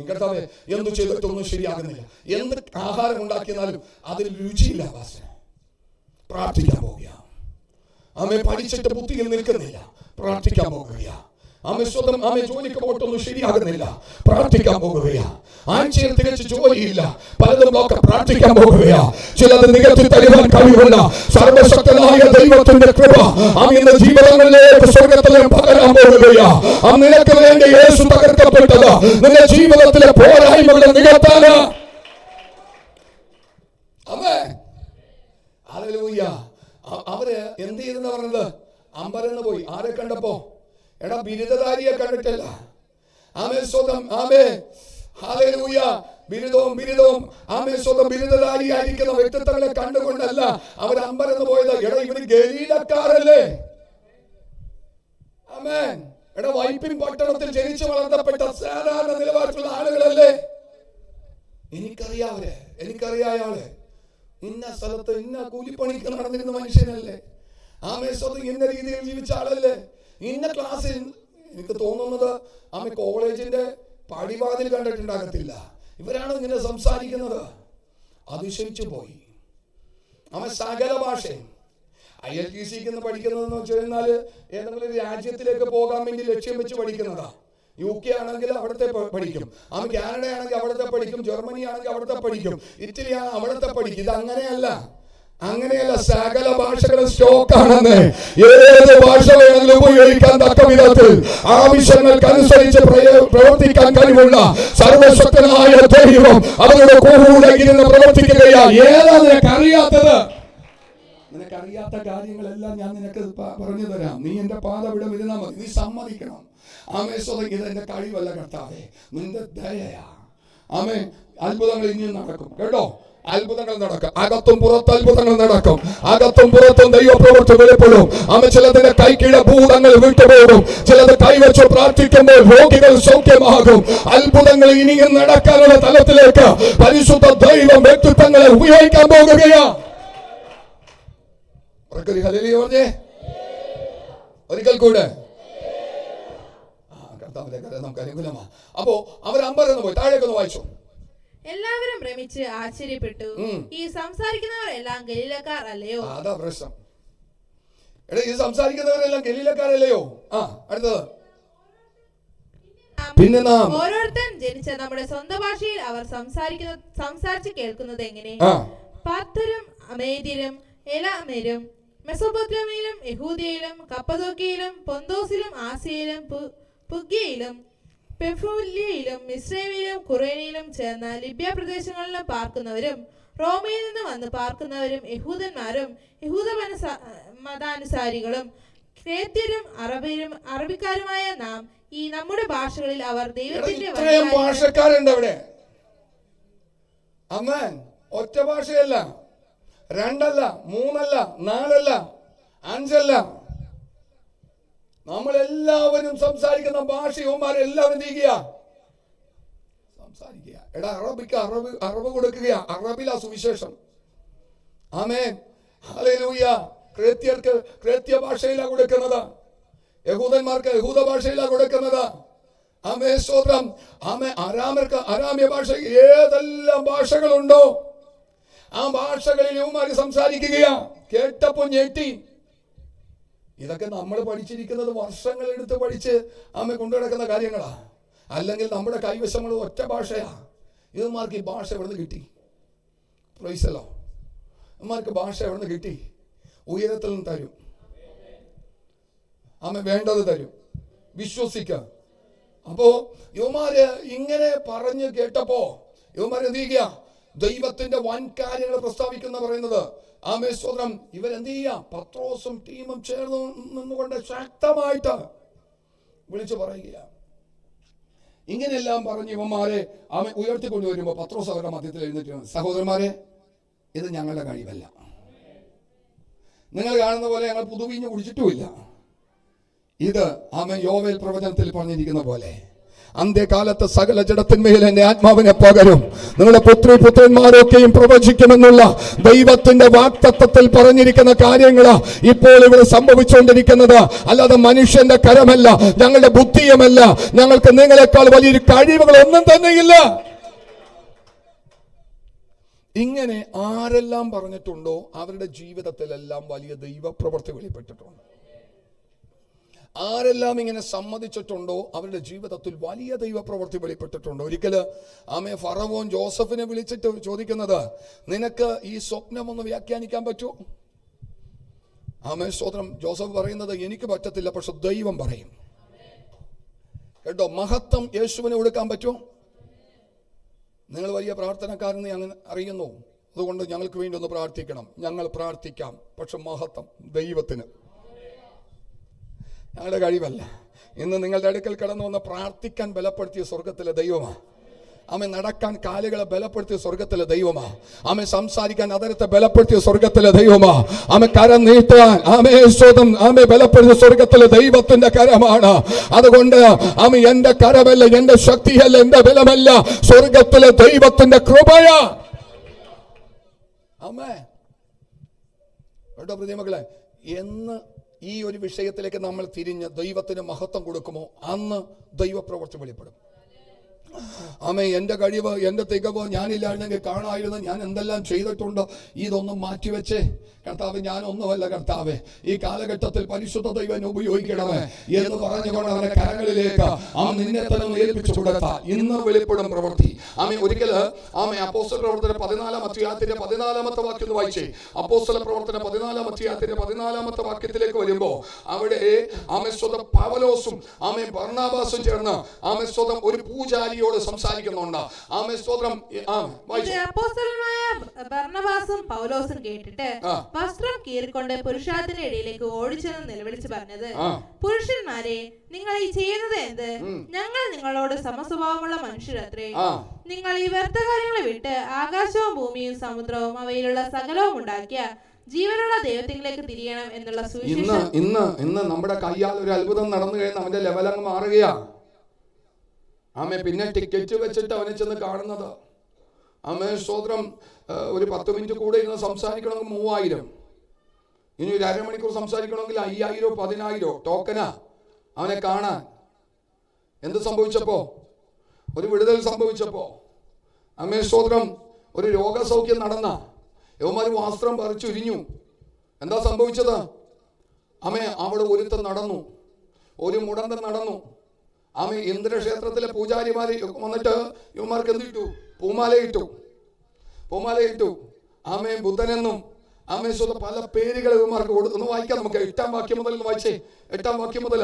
കർത്താവേ, എന്തു ചെയ്തിട്ടൊന്നും ശരിയാകുന്നില്ല. എന്ത് ആഹാരം ഉണ്ടാക്കിയാലും അതിൽ രുചിയില്ല. പ്രാർത്ഥിക്കാൻ പോകുക. അമ്മ പഠിച്ചിട്ട് ബുദ്ധിയിൽ നിൽക്കുന്നില്ല. പ്രാർത്ഥിക്കാൻ പോകുക. ആമേ ജോലിക്ക് പോയിട്ടൊന്നും ശരിയാകുന്നില്ല, പ്രാർത്ഥിക്കാൻ പോകുകയാ. ആഴ്ചയിൽ തികച്ച് ജോലിയില്ല, പലതും ഒക്കെ പ്രാർത്ഥിക്കാൻ പോകുകയാ. ചിലത് നികത്തി തരുവാൻ കഴിവുള്ള സർവശക്തനായ ദൈവത്തിന്റെ കൃപ ഇന്ന് ജീവിതങ്ങളിലേക്ക് സ്വർഗ്ഗത്തിലും പകരാൻ പോകുകയാ. നിനക്ക് വേണ്ടി യേശു തകർക്കപ്പെട്ടത് നിന്റെ ജീവിതത്തിലെ പോരായ്മകളെ നികത്താന്. ഹല്ലേലൂയ. അവര് എന്ത് ചെയ്തെന്ന് പറഞ്ഞത്? അമ്പരന്ന് പോയി. ആരെ കണ്ടപ്പോ? എടാ, ബിരുദധാരിയെ കണ്ടിട്ടല്ല. ആമേ സ്വതം, ആമേ ഹല്ലേലൂയ. ബിരുദവും ആമേ സ്വതം ബിരുദധാരിയായിരിക്കുന്ന വ്യക്തിത്വങ്ങളെ കണ്ടുകൊണ്ടല്ല അവർ അമ്പരന്ന് പോയത്. എടാ, ഇവര് ഗലീലക്കാരല്ലേ? ആമേൻ. എടാ, വൈപ്പിൻ പട്ടണത്തിൽ ജനിച്ചു വളർത്തപ്പെട്ട സാധാരണ നിലവാരത്തിലുള്ള ആളുകളല്ലേ? എനിക്കറിയാം അയാളെ. ഇന്ന സ്ഥലത്ത് ഇന്ന കൂലിപ്പണിക്ക് നടന്നിരുന്ന മനുഷ്യനല്ലേ? ആമേ സ്വതം ഇന്ന രീതിയിൽ ജീവിച്ച ആളല്ലേ? ഇന്ന ക്ലാസ്സിൽ എനിക്ക് തോന്നുന്നത് ആമേ കോളേജിന്റെ പടിവാതിൽ കണ്ടിട്ടുണ്ടാകത്തില്ല. ഇവരാണ് ഇങ്ങനെ സംസാരിക്കുന്നത്. അതിശയിച്ചു പോയി. ആമേ സകല ഭാഷയും ILTC പഠിക്കുന്നതെന്ന് വെച്ച് കഴിഞ്ഞാല് ഏതെങ്കിലും ഒരു രാജ്യത്തിലേക്ക് പോകാൻ വേണ്ടി ലക്ഷ്യം വെച്ച് പഠിക്കുന്നതാ. UK ആണെങ്കിൽ അവിടുത്തെ പഠിക്കും, കാനഡ ആണെങ്കിൽ അവിടുത്തെ പഠിക്കും, ജർമ്മനി ആണെങ്കിൽ അവിടുത്തെ പഠിക്കും, ഇറ്റലി ആണ് അവിടുത്തെ പഠിക്കും. ഇത് അങ്ങനെയല്ല. സകല ഭാഷകളും സ്റ്റോക്കാണെന്ന്. ഏത് ഭാഷ വേണമെങ്കിലും ഉപയോഗിക്കാൻ തക്ക വിധത്തിൽ ആവശ്യങ്ങൾക്കനുസരിച്ച് പ്രവർത്തിക്കാൻ കഴിവുള്ള സർവശക്തനായ ദൈവം അവരുടെ കൂടെ ഇരുന്ന് പ്രവർത്തിക്കുകയാ. ഏതാ നിനക്കറിയാത്തത്? നിനക്കറിയാത്ത കാര്യങ്ങളെല്ലാം ഞാൻ നിനക്ക് പറഞ്ഞു തരാം. നീ എന്റെ പാത വിടവിരുന്നാൽ മതി. നീ സമ്മതിക്കണം. ആമേ സ്വതം, ഇത് എന്റെ കഴിവല്ല കർത്താവേ, നിന്റെ ദയയാ. ആമേ, അത്ഭുതങ്ങൾ ഇനിയും നടക്കും കേട്ടോ. അത്ഭുതങ്ങൾ നടക്കും. അകത്തും പുറത്ത് അത്ഭുതങ്ങൾ നടക്കും. അകത്തും പുറത്തും ദൈവപ്രവൃത്തി വെളിപ്പെടും. ആമേ, ചിലതിന്റെ കൈക്കീഴ ഭൂതങ്ങൾ വിട്ടുപോകും. ചിലത് കൈവച്ച് പ്രാർത്ഥിക്കുമ്പോൾ രോഗികൾ സൗഖ്യമാകും. അത്ഭുതങ്ങൾ ഇനിയും നടക്കാനുള്ള തലത്തിലേക്ക് പരിശുദ്ധ ദൈവം വ്യക്തിത്വങ്ങളെ ഉപയോഗിക്കാൻ പോകുകയാ. ഒരിക്കൽ കൂടെ നമുക്ക് അനുകൂലമാ. അപ്പോ അവർ അമ്പരന്ന് പോയി. താഴേക്കൊന്ന് വായിച്ചു. എല്ലാവരും ഭ്രമിച്ച് ആശ്ചര്യപ്പെട്ടു. ഈ സംസാരിക്കുന്നവരെല്ലാം ഗലീലക്കാർ അല്ലയോ? അതാ പ്രശ്നം. ഈ സംസാരിക്കുന്നവരെല്ലാം ഗലീലക്കാരല്ലയോ? അടുത്തത്, പിന്നെ നാം ഓരോരുത്തൻ ജനിച്ച നമ്മുടെ സ്വന്തം ഭാഷയിൽ അവർ സംസാരിച്ച് കേൾക്കുന്നത് എങ്ങനെ? പാർത്തരും അമേദ്യരും എലാമരും മെസൊപ്പൊത്താമിയയിലും യഹൂദയിലും കപ്പദോക്യയിലും പൊന്തോസിലും ആസിയയിലും പുഗ്യയിലും പെഫുല്യയിലും മിസ്രൈമിലും കുറേനിയിലും ചേർന്ന ലിബ്യ പ്രദേശങ്ങളിലും പാർക്കുന്നവരും റോമയിൽ നിന്ന് വന്ന് പാർക്കുന്നവരും യഹൂദന്മാരും യഹൂദ മതാനുസാരികളും ക്രേത്യരും അറബിക്കാരുമായ നാം ഈ നമ്മുടെ ഭാഷകളിൽ അവർ ദൈവത്തിന്റെ ഭാഷക്കാരുണ്ട് അവിടെ. അമ്മേൻ, ഒറ്റ ഭാഷയല്ല, 2 അല്ല, 3 അല്ല, 4 അല്ല, 5 അല്ല. നമ്മളെല്ലാവരും സംസാരിക്കുന്ന ഭാഷ ഇവന്മാരെല്ലാവരും സംസാരിക്കുക. എടാ, അറബിക്ക് അറിവ് കൊടുക്കുക. അറബിലാ സുവിശേഷം. ആമേൻ, ഹല്ലേലൂയ. ക്രേത്യർക്ക് ക്രേത്യ ഭാഷയിലാ കൊടുക്കുന്നത്. യഹൂദന്മാർക്ക് യഹൂദ ഭാഷയിലാ കൊടുക്കുന്നത്. ആമേ സ്തോത്രം. ആമേ അരാമ്യർക്ക് അരാമ്യ ഭാഷ. ഏതെല്ലാം ഭാഷകളുണ്ടോ ആ ഭാഷകളിൽ ഇവന്മാര് സംസാരിക്കുകയാ. കേട്ടപ്പോ ഞെട്ടി. ഇതൊക്കെ നമ്മൾ പഠിച്ചിരിക്കുന്നത് വർഷങ്ങൾ എടുത്ത് പഠിച്ച് ആമേ കൊണ്ടു നടക്കുന്ന കാര്യങ്ങളാ. അല്ലെങ്കിൽ നമ്മുടെ കൈവശങ്ങൾ ഒറ്റ ഭാഷയാ. ഇവന്മാർക്ക് ഈ ഭാഷ എവിടുന്ന് കിട്ടി? പ്രൈസല്ലോ. ഇവന്മാർക്ക് ഭാഷ എവിടുന്ന് കിട്ടി? ഉയരത്തിൽ നിന്ന് തരും. ആമേ വേണ്ടത് തരും. വിശ്വസിക്ക. അപ്പോ യുവമാര് ഇങ്ങനെ പറഞ്ഞു കേട്ടപ്പോ യുവമാര് എന്ത് ചെയ്യുക? ദൈവത്തിന്റെ വൻ കാര്യങ്ങൾ പ്രസ്താവിക്കുന്ന പറയുന്നത്. ആമേ സ്തോത്രം. ഇവരെന്ത് ചെയ്യുക? പത്രോസും ടീമും ചേർന്ന് നിന്നുകൊണ്ട് ശക്തമായിട്ട് വിളിച്ചു പറയുക. ഇങ്ങനെയെല്ലാം പറഞ്ഞ് ഇവന്മാരെ ആമേ ഉയർത്തിക്കൊണ്ടുവരുമ്പോ പത്രോസ് അവരുടെ മധ്യത്തിൽ എഴുന്നേറ്റ്, സഹോദരന്മാരെ, ഇത് ഞങ്ങളുടെ കഴിവല്ല. നിങ്ങൾ കാണുന്ന പോലെ ഞങ്ങൾ പുതുവീഞ്ഞ് കുടിച്ചിട്ടുമില്ല. ഇത് ആമേ യോവേൽ പ്രവചനത്തിൽ പറഞ്ഞിരിക്കുന്ന പോലെ അന്ത്യകാലത്ത് സകല ജഡത്തിന്മേൽ എന്റെ ആത്മാവിനെ പകരും, നിങ്ങളുടെ പുത്രന്മാരൊക്കെയും പ്രവചിക്കുമെന്നുള്ള ദൈവത്തിന്റെ വാഗ്ദത്തത്തിൽ പറഞ്ഞിരിക്കുന്ന കാര്യങ്ങളാ ഇപ്പോൾ ഇവിടെ സംഭവിച്ചുകൊണ്ടിരിക്കുന്നത്. അല്ലാതെ മനുഷ്യന്റെ കരമല്ല, ഞങ്ങളുടെ ബുദ്ധിയുമല്ല. ഞങ്ങൾക്ക് നിങ്ങളെക്കാൾ വലിയൊരു കഴിവുകളൊന്നും തന്നെയില്ല. ഇങ്ങനെ ആരെല്ലാം പറഞ്ഞിട്ടുണ്ടോ അവരുടെ ജീവിതത്തിലെല്ലാം വലിയ ദൈവപ്രവൃത്തി വെളിപ്പെട്ടിട്ടുണ്ട്. ആരെല്ലാം ഇങ്ങനെ സമ്മതിച്ചിട്ടുണ്ടോ അവരുടെ ജീവിതത്തിൽ വലിയ ദൈവപ്രവൃത്തി വെളിപ്പെട്ടിട്ടുണ്ട്. ഒരിക്കൽ ഫറവോൻ ജോസഫിനെ വിളിച്ചിട്ട് ചോദിക്കുന്നത്, നിനക്ക് ഈ സ്വപ്നം ഒന്ന് വ്യാഖ്യാനിക്കാൻ പറ്റുമോ? സ്തോത്രം. ജോസഫ് പറയുന്നത്, എനിക്ക് പറ്റത്തില്ല, പക്ഷെ ദൈവം പറയും. കേട്ടോ, മഹത്വം യേശുവിന് കൊടുക്കാൻ പറ്റുമോ? നിങ്ങൾ വലിയ പ്രാർത്ഥനക്കാരെന്ന് ഞങ്ങൾ അറിയുന്നു, അതുകൊണ്ട് ഞങ്ങൾക്ക് വേണ്ടി ഒന്ന് പ്രാർത്ഥിക്കണം. ഞങ്ങൾ പ്രാർത്ഥിക്കാം, പക്ഷെ മഹത്വം ദൈവത്തിന്. ഞങ്ങളുടെ കഴിവല്ല. ഇന്ന് നിങ്ങളുടെ അടുക്കൽ കടന്നു വന്ന് പ്രാർത്ഥിക്കാൻ ബലപ്പെടുത്തിയ സ്വർഗത്തിലെ ദൈവമാണ്. നടക്കാൻ കാലുകളെ ബലപ്പെടുത്തിയ സ്വർഗത്തിലെ ദൈവമാ. സംസാരിക്കാൻ അതരത്തെ ബലപ്പെടുത്തിയ സ്വർഗത്തിലെ ദൈവമാ. കരം നീട്ടാൻ സ്വതം ബലപ്പെടുത്തിയ സ്വർഗത്തിലെ ദൈവത്തിന്റെ കരമാണ്. അതുകൊണ്ട് എന്റെ കരമല്ല, എന്റെ ശക്തിയല്ല, എന്റെ ബലമല്ല, സ്വർഗത്തിലെ ദൈവത്തിന്റെ കൃപയാ. കേട്ടോ പ്രിയമക്കളെ, എന്ന് ഈ ഒരു വിഷയത്തിലേക്ക് നമ്മൾ തിരിഞ്ഞ് ദൈവത്തിന് മഹത്വം കൊടുക്കുമോ, അന്ന് ദൈവപ്രവൃത്തി വെളിപ്പെടും. എന്റെ കഴിവ്, എന്റെ തികവ് ഞാനില്ലായിരുന്നെങ്കിൽ കാണായിരുന്നു, ഞാൻ എന്തെല്ലാം ചെയ്തിട്ടുണ്ട്. ഇതൊന്നും മാറ്റിവെച്ചേ കർത്താവ്, ഞാനൊന്നുമല്ല കർത്താവേ, ഈ കാലഘട്ടത്തിൽ പരിശുദ്ധ ദൈവം ഉപയോഗിക്കണമേ എന്ന് പറഞ്ഞുകൊണ്ട് അവന്റെ കരങ്ങളിലേക്ക് നിന്നെ തന്നെ ഏൽപ്പിച്ചു കൊടുത്താൽ ഇന്ന് വെളിപ്പെടും പ്രവൃത്തി. ഒരിക്കൽ അപ്പോസ്തല പ്രവർത്തന 14-ാം അധ്യായത്തിന്റെ 14-ാമത്തെ വാക്യം വായിച്ചേ. അപ്പോസ്തല പ്രവർത്തന 14-ാം അധ്യായത്തിന്റെ 14-ാമത്തെ വാക്യത്തിലേക്ക് വരുമ്പോ അവിടെ സ്വതം പൗലോസും ബർണ്ണാബാസും ചേർന്ന് സ്വതം ഒരു പൂജാരിയോട് സംസാരിക്കുന്നുണ്ട്. സ്തോത്രം. അപ്പോസ്തലനായ ബർണ്ണബാസും പൗലോസും കേട്ടിട്ട് വസ്ത്രം കീറിക്കൊണ്ട് പുരുഷാരത്തിന്റെ ഇടയിലേക്ക് ഓടിച്ചെന്ന് നിലവിളിച്ച് പറഞ്ഞത്, പുരുഷന്മാരെ, നിങ്ങൾ ഈ ചെയ്യുന്നത് എന്ത്? ഞങ്ങൾ നിങ്ങളോട് സമസ്വഭാവമുള്ള മനുഷ്യരത്രേ. നിങ്ങൾ ഈ വ്യർത്ഥ കാര്യങ്ങളെ വിട്ട് ആകാശവും ഭൂമിയും സമുദ്രവും അവയിലുള്ള സകലവും ഉണ്ടാക്കിയ ജീവനുള്ള ദൈവത്തിലേക്ക് തിരിയണം എന്നുള്ള സുവിശേഷം. ഇന്ന് നമ്മുടെ കയ്യാൽ ഒരു അത്ഭുതം നടന്നു കഴിഞ്ഞാൽ അവന്റെ ലെവലങ്ങ് മാറുകയാ. പിന്നെ ടിക്കറ്റ് വെച്ചിട്ട് അവനെ ചെന്ന് കാണുന്നത്. സ്തോത്രം. ഒരു 10 മിനിറ്റ് കൂടെ ഇരുന്ന് സംസാരിക്കണമെങ്കിൽ 3000, ഇനി ഒരു അരമണിക്കൂർ സംസാരിക്കണമെങ്കിൽ 5000, 10000 ടോക്കനാ അവനെ കാണാൻ. എന്ത് സംഭവിച്ചപ്പോ? ഒരു വിടുതൽ സംഭവിച്ചപ്പോ, സ്തോത്രം, ഒരു രോഗസൗഖ്യം നടന്ന യവന്മാർ വസ്ത്രം പറിച്ചുരിഞ്ഞു. എന്താ സംഭവിച്ചത്? അവിടെ ഒരുത്തൻ നടന്നു, ഒരു മുടന്തൻ നടന്നു. ഇന്ദ്രക്ഷേത്രത്തിലെ പൂജാരിമാര് വന്നിട്ട് യുവമാർക്ക് എന്തിട്ടു? പൂമാലയിട്ടു. ബുദ്ധനെന്നും പല പേരുകൾ യുവമാർക്ക് കൊടുത്തു. ഒന്ന് വായിക്കാം നമുക്ക്. 8-ാം വാക്യം മുതൽ വായിച്ചേ. 8-ാം വാക്യം മുതൽ.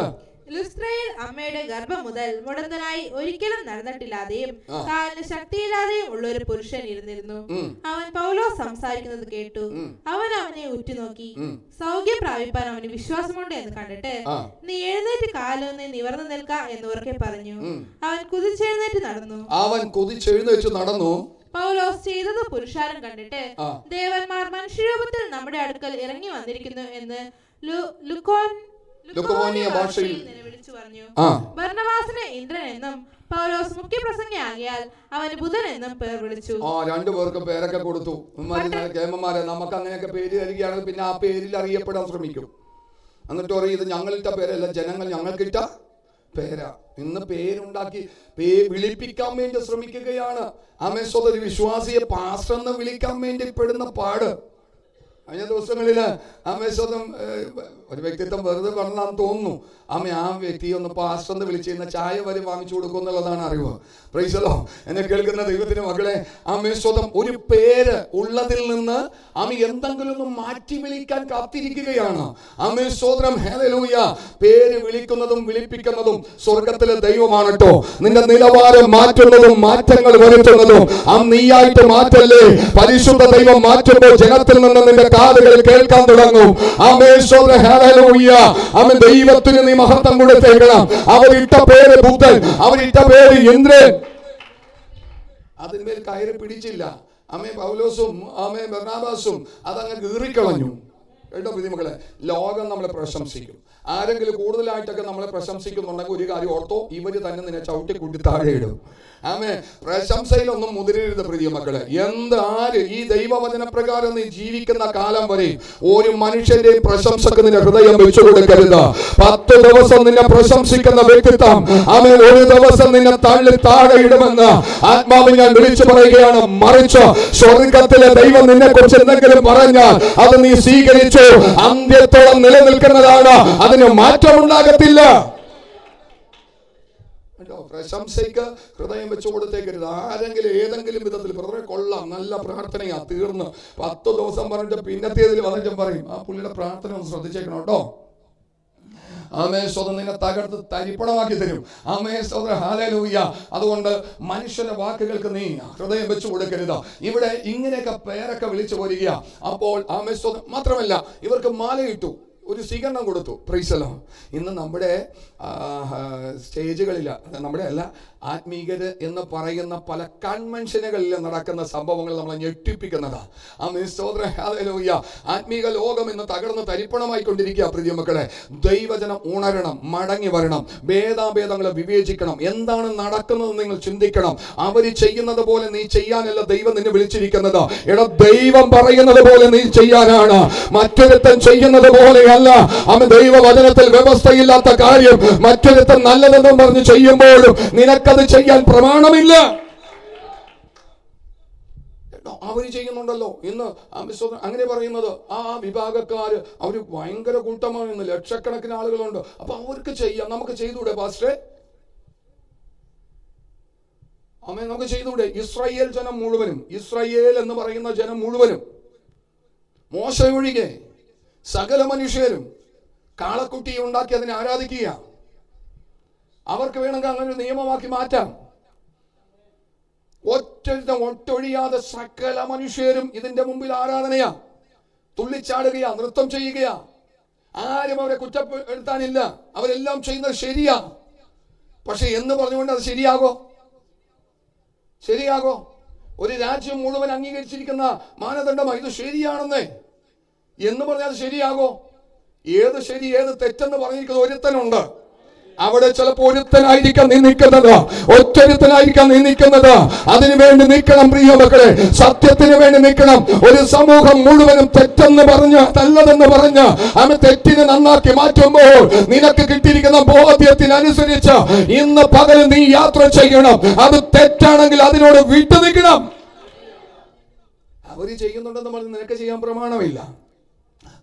ലുസ്ത്രയിൽ അമ്മയുടെ ഗർഭം മുതൽ മുടന്തനായി ഒരിക്കലും നടന്നിട്ടില്ലാതെയും കാലിന് ശക്തിയില്ലാതെയും ഉള്ള ഒരു പുരുഷൻ ഇരുന്നിരുന്നു. അവൻ പൗലോസ് സംസാരിക്കുന്നത് കേട്ടു. അവൻ അവനെ ഉറ്റുനോക്കി. സൗഖ്യം പ്രാപിപ്പാൻ അവന് വിശ്വാസമുണ്ട് എന്ന് കണ്ടിട്ട്, നീ എഴുന്നേറ്റ് കാലൊന്ന് നിവർന്നു നിൽക്ക എന്ന് ഉറക്കെ പറഞ്ഞു. അവൻ കുതിച്ചെഴുന്നേറ്റ് നടന്നു. പൗലോസ് ചെയ്തത് പുരുഷാരം കണ്ടിട്ട്, ദേവന്മാർ മനുഷ്യരൂപത്തിൽ നമ്മുടെ അടുക്കൽ ഇറങ്ങി വന്നിരിക്കുന്നു എന്ന് ലുക്കോനിയ ഭാഷയിൽ നിലവിളിച്ചു പറഞ്ഞു. ബർന്നബാസിന് ഇന്ദ്രൻ എന്നും പൗലോസ് മുഖ്യപ്രസംഗിയാകിയാൽ അവന് ബുധൻ എന്നും പേർ വിളിച്ചു. 2 പേർക്കും പേരൊക്കെ കൊടുത്തു. കേമന്മാരെ, നമുക്ക് അങ്ങനെയൊക്കെ പേര് തരികയാണെങ്കിൽ പിന്നെ ആ പേരിൽ അറിയപ്പെടാൻ ശ്രമിക്കും. എന്നിട്ട് പറയും, ഇത് ഞങ്ങളിട്ട പേരല്ല, ജനങ്ങൾ ഞങ്ങൾക്കിട്ട പേരാ. ഇന്ന് പേരുണ്ടാക്കി വിളിപ്പിക്കാൻ വേണ്ടി ശ്രമിക്കുകയാണ്. ഒരു വിശ്വാസിയെ പാസ്റ്റർ എന്ന് വിളിക്കാൻ വേണ്ടി പെടുന്ന പാട്. കഴിഞ്ഞ ദിവസങ്ങളില് ഒരു വ്യക്തിത്വം വെറുതെ പറഞ്ഞാന്ന് തോന്നുന്നു. ആ വ്യക്തി ഒന്ന് പാസ്റ്റർ എന്ന് വിളിച്ചിരുന്ന ചായ വരെ വാങ്ങിച്ചു കൊടുക്കും എന്നുള്ളതാണ് അറിവ്. Price the Lord. എന്നെ കേൾക്കുന്ന ദൈവത്തിന്റെ മക്കളെ, ഒരു പേര് ഉള്ളതിൽ നിന്ന് എന്തെങ്കിലും ഒന്ന് മാറ്റി വിളിക്കാൻ കാത്തിരിക്കുകയാണ്. ഹല്ലേലൂയ. പേര് വിളിക്കുന്നതും വിളിപ്പിക്കുന്നതും സ്വർഗത്തിലെ ദൈവമാണ് കേട്ടോ. നിന്റെ നിലവാരം മാറ്റുന്നതും മാറ്റങ്ങൾ വരുത്തുന്നതും നീയായിട്ട് മാറ്റല്ലേ. പരിശുദ്ധ ദൈവം മാറ്റുമ്പോൾ ജനത്തിൽ നിന്ന് നിന്റെ കാതുകളിൽ കേൾക്കാൻ തുടങ്ങും. ദൈവത്തിന് നീ മഹത്വം കൊടുത്തേക്കണം. അവരിട്ട പേര് ബുദ്ധൻ, അവരിട്ട പേര് ഇന്ദ്രൻ. അതിന്മേൽ കയറി പിടിച്ചില്ല. പൗലോസും ബർണ്ണാബാസും അതങ്ങ് കീറിക്കളഞ്ഞു. കേട്ടോ പ്രിയമക്കളെ, ലോകം നമ്മളെ പ്രശംസിക്കും. ആരെങ്കിലും കൂടുതലായിട്ടൊക്കെ നമ്മളെ പ്രശംസിക്കുന്നുണ്ടെങ്കിൽ ഒരു കാര്യം ഓർത്തോ, ഇവര് തന്നെ നിന്നെ ചവിട്ടിക്കൂട്ടി താഴെയിടും. പ്രശംസയിലൊന്നും മുതിരരുത് പ്രിയമക്കളെ. ആര് ഈ ദൈവവചന പ്രകാരം നീ ജീവിക്കുന്ന കാലം വരെ ഒരു മനുഷ്യന്റെയും പ്രശംസക്ക് നിന്റെ ഹൃദയം വെച്ചു കൊടുക്കരുത്. 10 ദിവസം നിന്നെ പ്രശംസിക്കുന്ന വ്യക്തിത്വം ഒരു ദിവസം നിന്നെ തള്ളി താഴെയിടുമെന്ന് ആത്മാവിൽ ഞാൻ വിളിച്ചു പറയുകയാണ്. മറിച്ച് സ്വർഗത്തിലെ ദൈവം നിന്നെ കുറിച്ച് എന്തെങ്കിലും പറഞ്ഞാൽ അത് നീ സ്വീകരിച്ചു. അന്ത്യത്തോളം നിലനിൽക്കുന്നതാണ്. അതിന് അതിന് മാറ്റമുണ്ടാകത്തില്ല. പ്രശംസയ്ക്ക് ഹൃദയം വെച്ചു കൊടുത്തേക്കരുത്. ആരെങ്കിലും ഏതെങ്കിലും വിധത്തിൽ ബ്രദറെ കൊള്ളാം, നല്ല പ്രാർത്ഥനയാ, തീർന്ന് 10 ദിവസം പറഞ്ഞിട്ട് പിന്നത്തേതിൽ വന്നിട്ടും പറയും ആ പുള്ളിയുടെ പ്രാർത്ഥന ഒന്ന് ശ്രദ്ധിച്ചേക്കണം കേട്ടോ. ആമേ സ്വതം നിന്നെ തകർത്ത് തരിപ്പണമാക്കി തരും. ആമേ സ്വതം ഹല്ലേലൂയ. അതുകൊണ്ട് മനുഷ്യന്റെ വാക്കുകൾക്ക് നീ ഹൃദയം വെച്ചു കൊടുക്കരുത്. ഇവിടെ ഇങ്ങനെയൊക്കെ പേരൊക്കെ വിളിച്ചു പോരുക. അപ്പോൾ ആമേ സ്വതം മാത്രമല്ല, ഇവർക്ക് മാലയിട്ടു, ഒരു സ്വീകരണം കൊടുത്തു. Price the Lord. ഇന്ന് നമ്മുടെ സ്റ്റേജുകളില്ല, നമ്മുടെ അല്ല, ആത്മീകര് എന്ന് പറയുന്ന പല കൺവെൻഷനുകളിൽ നടക്കുന്ന സംഭവങ്ങൾ നമ്മളെ ഞെട്ടിപ്പിക്കുന്നതാ. ഹല്ലേലൂയ. ആത്മീക ലോകം ഇന്ന് തകർന്ന് തരിപ്പണമായിക്കൊണ്ടിരിക്കുക. പ്രിയ മക്കളെ, ദൈവജനം ഉണരണം, മടങ്ങി വരണം, ഭേദാഭേദങ്ങളെ വിവേചിക്കണം, എന്താണ് നടക്കുന്നത് നിങ്ങൾ ചിന്തിക്കണം. അവര് ചെയ്യുന്നത് പോലെ നീ ചെയ്യാനല്ല ദൈവം നിന്നെ വിളിച്ചിരിക്കുന്നത്. എടാ, ദൈവം പറയുന്നത് പോലെ നീ ചെയ്യാനാണ്, മറ്റൊരുത്തൻ ചെയ്യുന്നത് പോലെയല്ല. അവൻ ദൈവവചനത്തിൽ വ്യവസ്ഥയില്ലാത്ത കാര്യം മറ്റൊരുത്തൻ നല്ലതെന്നും പറഞ്ഞ് ചെയ്യുമ്പോഴും നിനക്കത് ചെയ്യാൻ പ്രമാണമില്ല. അവര് ചെയ്യുന്നുണ്ടല്ലോ ഇന്ന് അങ്ങനെ പറയുന്നത്. ആ വിഭാഗക്കാര് അവര് ഭയങ്കര കൂട്ടമാണ്, ഇന്ന് ലക്ഷക്കണക്കിന് ആളുകളുണ്ട്. അപ്പൊ അവർക്ക് ചെയ്യാം, നമുക്ക് ചെയ്തുകൂടെ പാസ്റ്ററെ? അമ്മേ, നമുക്ക് ചെയ്തുകൂടെ? ഇസ്രായേൽ ജനം മുഴുവനും, ഇസ്രായേൽ എന്ന് പറയുന്ന ജനം മുഴുവനും, മോശ ഒഴികെ സകല മനുഷ്യരും കാളക്കുട്ടിയെ ഉണ്ടാക്കി അതിനെ ആരാധിക്കുക. അവർക്ക് വേണമെങ്കിൽ അങ്ങനെ ഒരു നിയമമാക്കി മാറ്റാം. ഒറ്റൊഴിയാതെ സകല മനുഷ്യരും ഇതിന്റെ മുമ്പിൽ ആരാധനയാ, തുള്ളിച്ചാടുകയാ, നൃത്തം ചെയ്യുകയാ. ആരും അവരെ കുറ്റപ്പെടുത്താനില്ല, അവരെല്ലാം ചെയ്യുന്നത് ശരിയാ. പക്ഷെ എന്ന് പറഞ്ഞുകൊണ്ട് അത് ശരിയാകോ? ശരിയാകോ? ഒരു രാജ്യം മുഴുവൻ അംഗീകരിച്ചിരിക്കുന്ന മാനദണ്ഡമാണ് ഇത് ശരിയാണെന്നേ എന്ന് പറഞ്ഞാൽ ശരിയാകോ? ഏത് ശരി ഏത് തെറ്റെന്ന് പറഞ്ഞിരിക്കുന്നത് ഒരുത്തനുണ്ട്. അവിടെ ചിലപ്പോൾ ഒരുത്തനായിരിക്കാം നീ നിൽക്കുന്നത്, ഒറ്റൊരുത്തനായിരിക്കാം നീ നിൽക്കുന്നത്. അതിനുവേണ്ടി നിൽക്കണം പ്രിയ മക്കളെ, സത്യത്തിന് വേണ്ടി നിൽക്കണം. ഒരു സമൂഹം മുഴുവനും തെറ്റെന്ന് പറഞ്ഞ്, നല്ലതെന്ന് പറഞ്ഞ് അവൻ തെറ്റിനെ നന്നാക്കി മാറ്റുമ്പോൾ നിനക്ക് കിട്ടിയിരിക്കുന്ന ബോധ്യത്തിനനുസരിച്ച് ഇന്ന് പകൽ നീ യാത്ര ചെയ്യണം. അത് തെറ്റാണെങ്കിൽ അതിനോട് വിട്ടു നിൽക്കണം. അവര് ചെയ്യുന്നുണ്ടെന്ന് പറഞ്ഞ് നിനക്ക് ചെയ്യാൻ പ്രമാണമില്ല,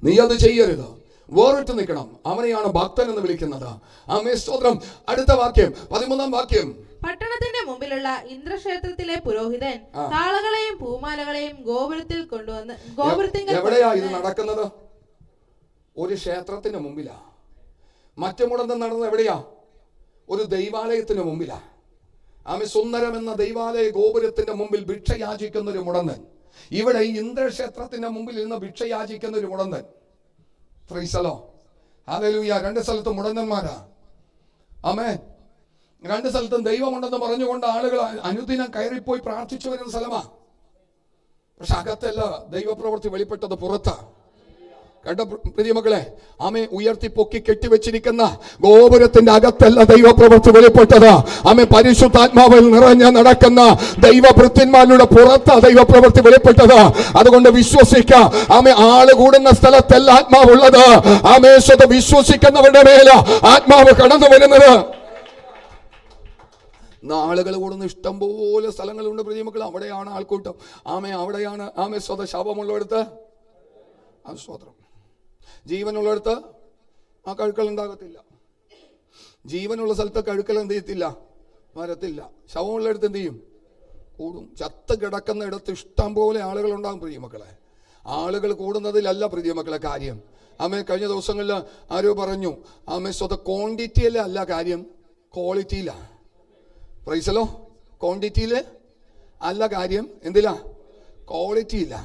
നീ അത് ചെയ്യരുത്. വേറിട്ട് നിൽക്കണം. അവനെയാണ് ഭക്തൻ എന്ന് വിളിക്കുന്നത്. ആമേ സ്തോത്രം. അടുത്ത വാക്യം, 13-ാം വാക്യം. പട്ടണത്തിന്റെ മുമ്പിലുള്ള ഇന്ദ്രക്ഷേത്രത്തിലെ പുരോഹിതൻ കാളകളെയും പൂമാലകളെയും ഗോപുരത്തിൽ കൊണ്ടുവന്ന് എവിടെയാ ഇത് നടക്കുന്നത്? ഒരു ക്ഷേത്രത്തിന്റെ മുമ്പിലാ. മറ്റുമുടന്തം നടന്നത് എവിടെയാ? ഒരു ദൈവാലയത്തിന് മുമ്പിലാ. ആമേ, സുന്ദരം എന്ന ദൈവാലയ ഗോപുരത്തിന്റെ മുമ്പിൽ ഭിക്ഷ യാചിക്കുന്ന ഒരു മുടന്തൻ. ഇവിടെ ഇന്ദ്രക്ഷേത്രത്തിന്റെ മുമ്പിൽ ഇരുന്ന് ഭിക്ഷ യാചിക്കുന്ന ഒരു മുടന്തൻ. Praise the Lord. ഹല്ലേലൂയ. 2 സ്ഥലത്തും മുടന്തന്മാരാ. ആമേൻ. 2 സ്ഥലത്തും ദൈവമുണ്ടെന്ന് പറഞ്ഞുകൊണ്ട് ആളുകൾ അനുദിനം കയറിപ്പോയി പ്രാർത്ഥിച്ചു വരുന്ന സ്ഥലമാണ്. പക്ഷെ അകത്തല്ല ദൈവപ്രവൃത്തി വെളിപ്പെട്ടത്, പുറത്താ. കേട്ടോ പ്രിയ മക്കളെ, ആമേ, ഉയർത്തി പൊക്കി കെട്ടിവെച്ചിരിക്കുന്ന ഗോപുരത്തിന്റെ അകത്തല്ല ദൈവപ്രവൃത്തി വെളിപ്പെട്ടത്. ആമേ, പരിശുദ്ധാത്മാവിൽ നിറഞ്ഞ നടക്കുന്ന ദൈവഭൃത്യന്മാരുടെ പുറത്താ ദൈവപ്രവൃത്തി വെളിപ്പെട്ടത്. അതുകൊണ്ട് വിശ്വസിക്കാം. ആമേ, ആള് കൂടുന്ന സ്ഥലത്തല്ല ആത്മാവുള്ളത്. ആമേ, സ്വതം വിശ്വസിക്കുന്നവരുടെ മേല ആത്മാവ് കടന്നു വരുന്നത്. ആളുകൾ കൂടുന്ന ഇഷ്ടം പോലെ സ്ഥലങ്ങളുണ്ട് പ്രിയ മക്കൾ. അവിടെയാണ് ആൾക്കൂട്ടം. ആമേ, അവിടെയാണ് ആമേ സ്വതം ശാപമുള്ളടുത്ത് സ്വത്രം. ജീവനുള്ളിടത്ത് ആ കഴുക്കൽ ഉണ്ടാകത്തില്ല. ജീവനുള്ള സ്ഥലത്ത് കഴുക്കൽ എന്ത് ചെയ്യത്തില്ല? വരത്തില്ല. ശവമുള്ളിടത്ത് എന്ത് ചെയ്യും? കൂടും. ചത്ത് കിടക്കുന്ന ഇടത്ത് ഇഷ്ടം പോലെ ആളുകൾ ഉണ്ടാകും പ്രിയ മക്കളെ. ആളുകൾ കൂടുന്നതിലല്ല പ്രിയ മക്കളെ കാര്യം. ആമേ, കഴിഞ്ഞ ദിവസങ്ങളിൽ ആരോ പറഞ്ഞു, ആമേ സ്വതം ക്വാണ്ടിറ്റിയിലെ അല്ല കാര്യം, ക്വാളിറ്റിയിലാണ്. Price the Lord. ക്വാണ്ടിറ്റിയിൽ അല്ല കാര്യം, എന്തിലാ? ക്വാളിറ്റിയില്ല.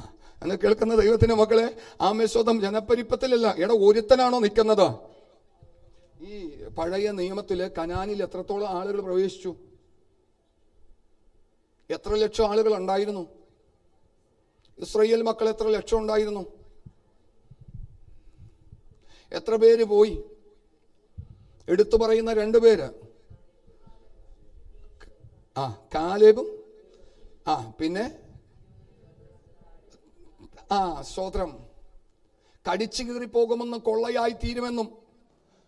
എന്ന് കേൾക്കുന്ന ദൈവത്തിന്റെ മക്കളെ, ആമേ സ്വതം ജനപരിപ്പത്തിലല്ല. എടാ, ഒരുത്തനാണോ നിൽക്കുന്നത്? ഈ പഴയ നിയമത്തില് കനാനിൽ എത്രത്തോളം ആളുകൾ പ്രവേശിച്ചു? എത്ര ലക്ഷം ആളുകൾ ഉണ്ടായിരുന്നു? ഇസ്രായേൽ മക്കൾ എത്ര ലക്ഷം ഉണ്ടായിരുന്നു? എത്ര പേര് പോയി? എടുത്തു പറയുന്ന 2 പേര്, കാലേബും പിന്നെ സ്തോത്രം, കടിച്ചു കീറി പോകുമെന്നും കൊള്ളയായി തീരുമെന്നും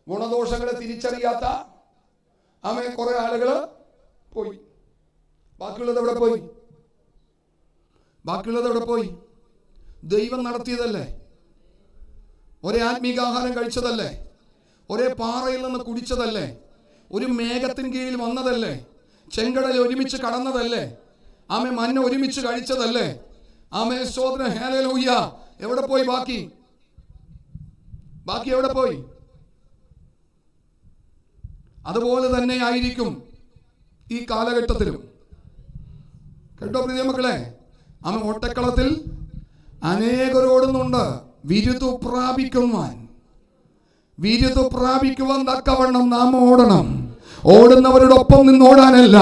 ഗുണദോഷങ്ങളെ തിരിച്ചറിയാത്ത ആമേ കുറെ ആളുകള് പോയി. ബാക്കിയുള്ളത് എവിടെ പോയി? ബാക്കിയുള്ളത് എവിടെ പോയി? ദൈവം നടത്തിയതല്ലേ? ഒരേ ആത്മീകാഹാരം കഴിച്ചതല്ലേ? ഒരേ പാറയിൽ നിന്ന് കുടിച്ചതല്ലേ? ഒരു മേഘത്തിന് കീഴിൽ വന്നതല്ലേ? ചെങ്കടൽ ഒരുമിച്ച് കടന്നതല്ലേ? ആമേ മന്ന ഒരുമിച്ച് കഴിച്ചതല്ലേ? ആമേ സ്തോത്രം, ഹല്ലേലൂയ. എവിടെ പോയി ബാക്കി എവിടെ പോയി? അതുപോലെ തന്നെ ആയിരിക്കും ഈ കാലഘട്ടത്തിലും. കേട്ടോ പ്രിയ മക്കളെ, ആമേ ഓട്ടക്കളത്തിൽ അനേകരോടുന്നുണ്ട് വിരുദു പ്രാപിക്കുവാൻ തക്കവണ്ണം നാം ഓടണം. ഓടുന്നവരോടൊപ്പം നിന്ന് ഓടാനല്ല,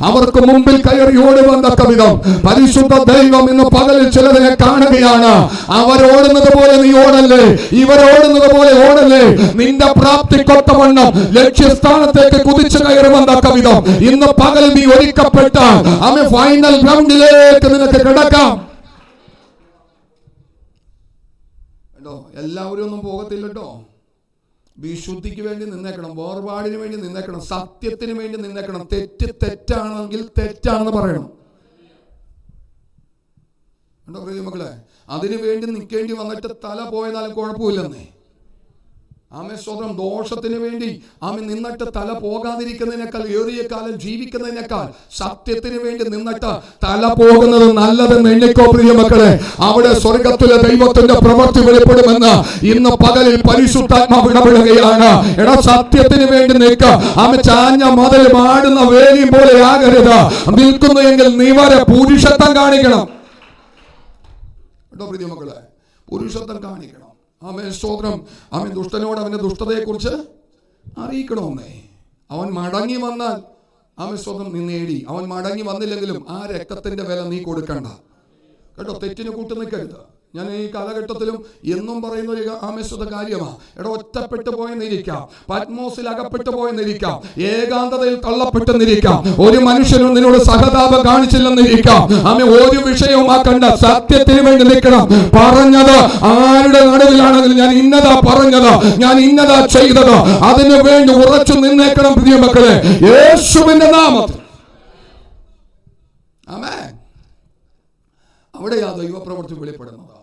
അവർക്ക് മുമ്പിൽ കയറി ഓടുവാൻ തക്ക വിധം പരിശുദ്ധ ദൈവം ഇന്ന് പകലിൽ ചിലതിനെ കാണുകയാണ്. അവരോടുന്നത് പോലെ നീ ഓടല്ലേ, ഇവരോടുന്നത് പോലെ ഓടല്ലേ. നിന്റെ പ്രാപ്തിക്കൊത്തവണ്ണം ലക്ഷ്യസ്ഥാനത്തേക്ക് കുതിച്ചു കയറുവാൻ തക്ക വിധം ഇന്ന് പകൽ നീ ഒരുക്കപ്പെട്ട ആമേ ഫൈനൽ റൗണ്ടിലേക്ക് നിനക്ക് കിടക്കാം. കേട്ടോ, എല്ലാവരും ഒന്നും പോകത്തില്ലട്ടോ. വിശുദ്ധിക്ക് വേണ്ടി നിന്നേക്കണം, വേർപാടിന് വേണ്ടി നിന്നേക്കണം, സത്യത്തിന് വേണ്ടി നിന്നേക്കണം. തെറ്റാണെങ്കിൽ തെറ്റാണെന്ന് പറയണം. കേട്ടോ പ്രിയ മക്കളെ, അതിനു വേണ്ടി നിൽക്കേണ്ടി വന്നിട്ട് തല പോയതാലും കുഴപ്പമില്ലെന്നേ. ആമേ സ്തോത്രം. ദോഷത്തിന് വേണ്ടി ആമേ നിന്നിട്ട് തല പോകാതിരിക്കുന്നതിനേക്കാൾ, ഏറിയ കാലം ജീവിക്കുന്നതിനേക്കാൾ സത്യത്തിന് വേണ്ടി നിന്നിട്ട് തല പോകുന്നത് നല്ലതെന്ന് എണ്ണിക്കോ പ്രിയ മക്കളെ. അവിടെ സ്വർഗത്തിലെ ദൈവത്തിന്റെ പ്രവൃത്തി വെളിപ്പെടുമെന്ന് ഇന്ന് പകലിൽ പരിശുദ്ധാത്മാവ് ഇടപെടുകയാണ്. എടാ, സത്യത്തിന് വേണ്ടി നിൽക്കുക. ആമേ ചാഞ്ഞ മതിൽ മാടുന്ന വേലിയും പോലെ ആകരുത്. നിൽക്കുന്നു എങ്കിൽ നീ വരെ പുരുഷത്വം കാണിക്കണം. കേട്ടോ പ്രിയ മക്കളെ, പുരുഷത്വം കാണിക്കണം. ആമേൻ സ്തോത്രം. ആമേൻ ദുഷ്ടനോട് അവന്റെ ദുഷ്ടതയെക്കുറിച്ച് അറിയിക്കണമെന്നേ. അവൻ മടങ്ങി വന്നാൽ ആമേൻ സ്തോത്രം നീ നേടി. അവൻ മടങ്ങി വന്നില്ലെങ്കിലും ആ രക്തത്തിന്റെ വില നീ കൊടുക്കണ്ട. കേട്ടോ, തെറ്റിന് കൂട്ടു നിൽക്കരുത്. ഞാൻ ഈ കാലഘട്ടത്തിലും എന്നും പറയുന്ന ഒരു ആമേശ്വത കാര്യമാണ്. എടാ, ഒറ്റപ്പെട്ടു പോയെന്നിരിക്കാം, പത്മോസിൽ അകപ്പെട്ടു പോയെന്നിരിക്കാം, ഏകാന്തതയിൽ തള്ളപ്പെട്ടെന്നിരിക്കാം, ഒരു മനുഷ്യനും നിന്നോട് സഹതാപം കാണിച്ചില്ലെന്നിരിക്കാം. ആമേ, ഒരു വിഷയവുമാക്കണ്ട, സത്യത്തിന് വേണ്ടി നിൽക്കണം. പറഞ്ഞത് ആരുടെ നടുവിലാണെങ്കിലും ഞാൻ ഇന്നതാ പറഞ്ഞത്, ഞാൻ ഇന്നതാ ചെയ്തത്, അതിനു വേണ്ടി ഉറച്ചു നിന്നേക്കണം പ്രിയ മക്കളെ, യേശുവിന്റെ നാമത്തിൽ. ആമേൻ. അവിടെയാ ദൈവപ്രവൃത്തി വെളിപ്പെടുന്നത്.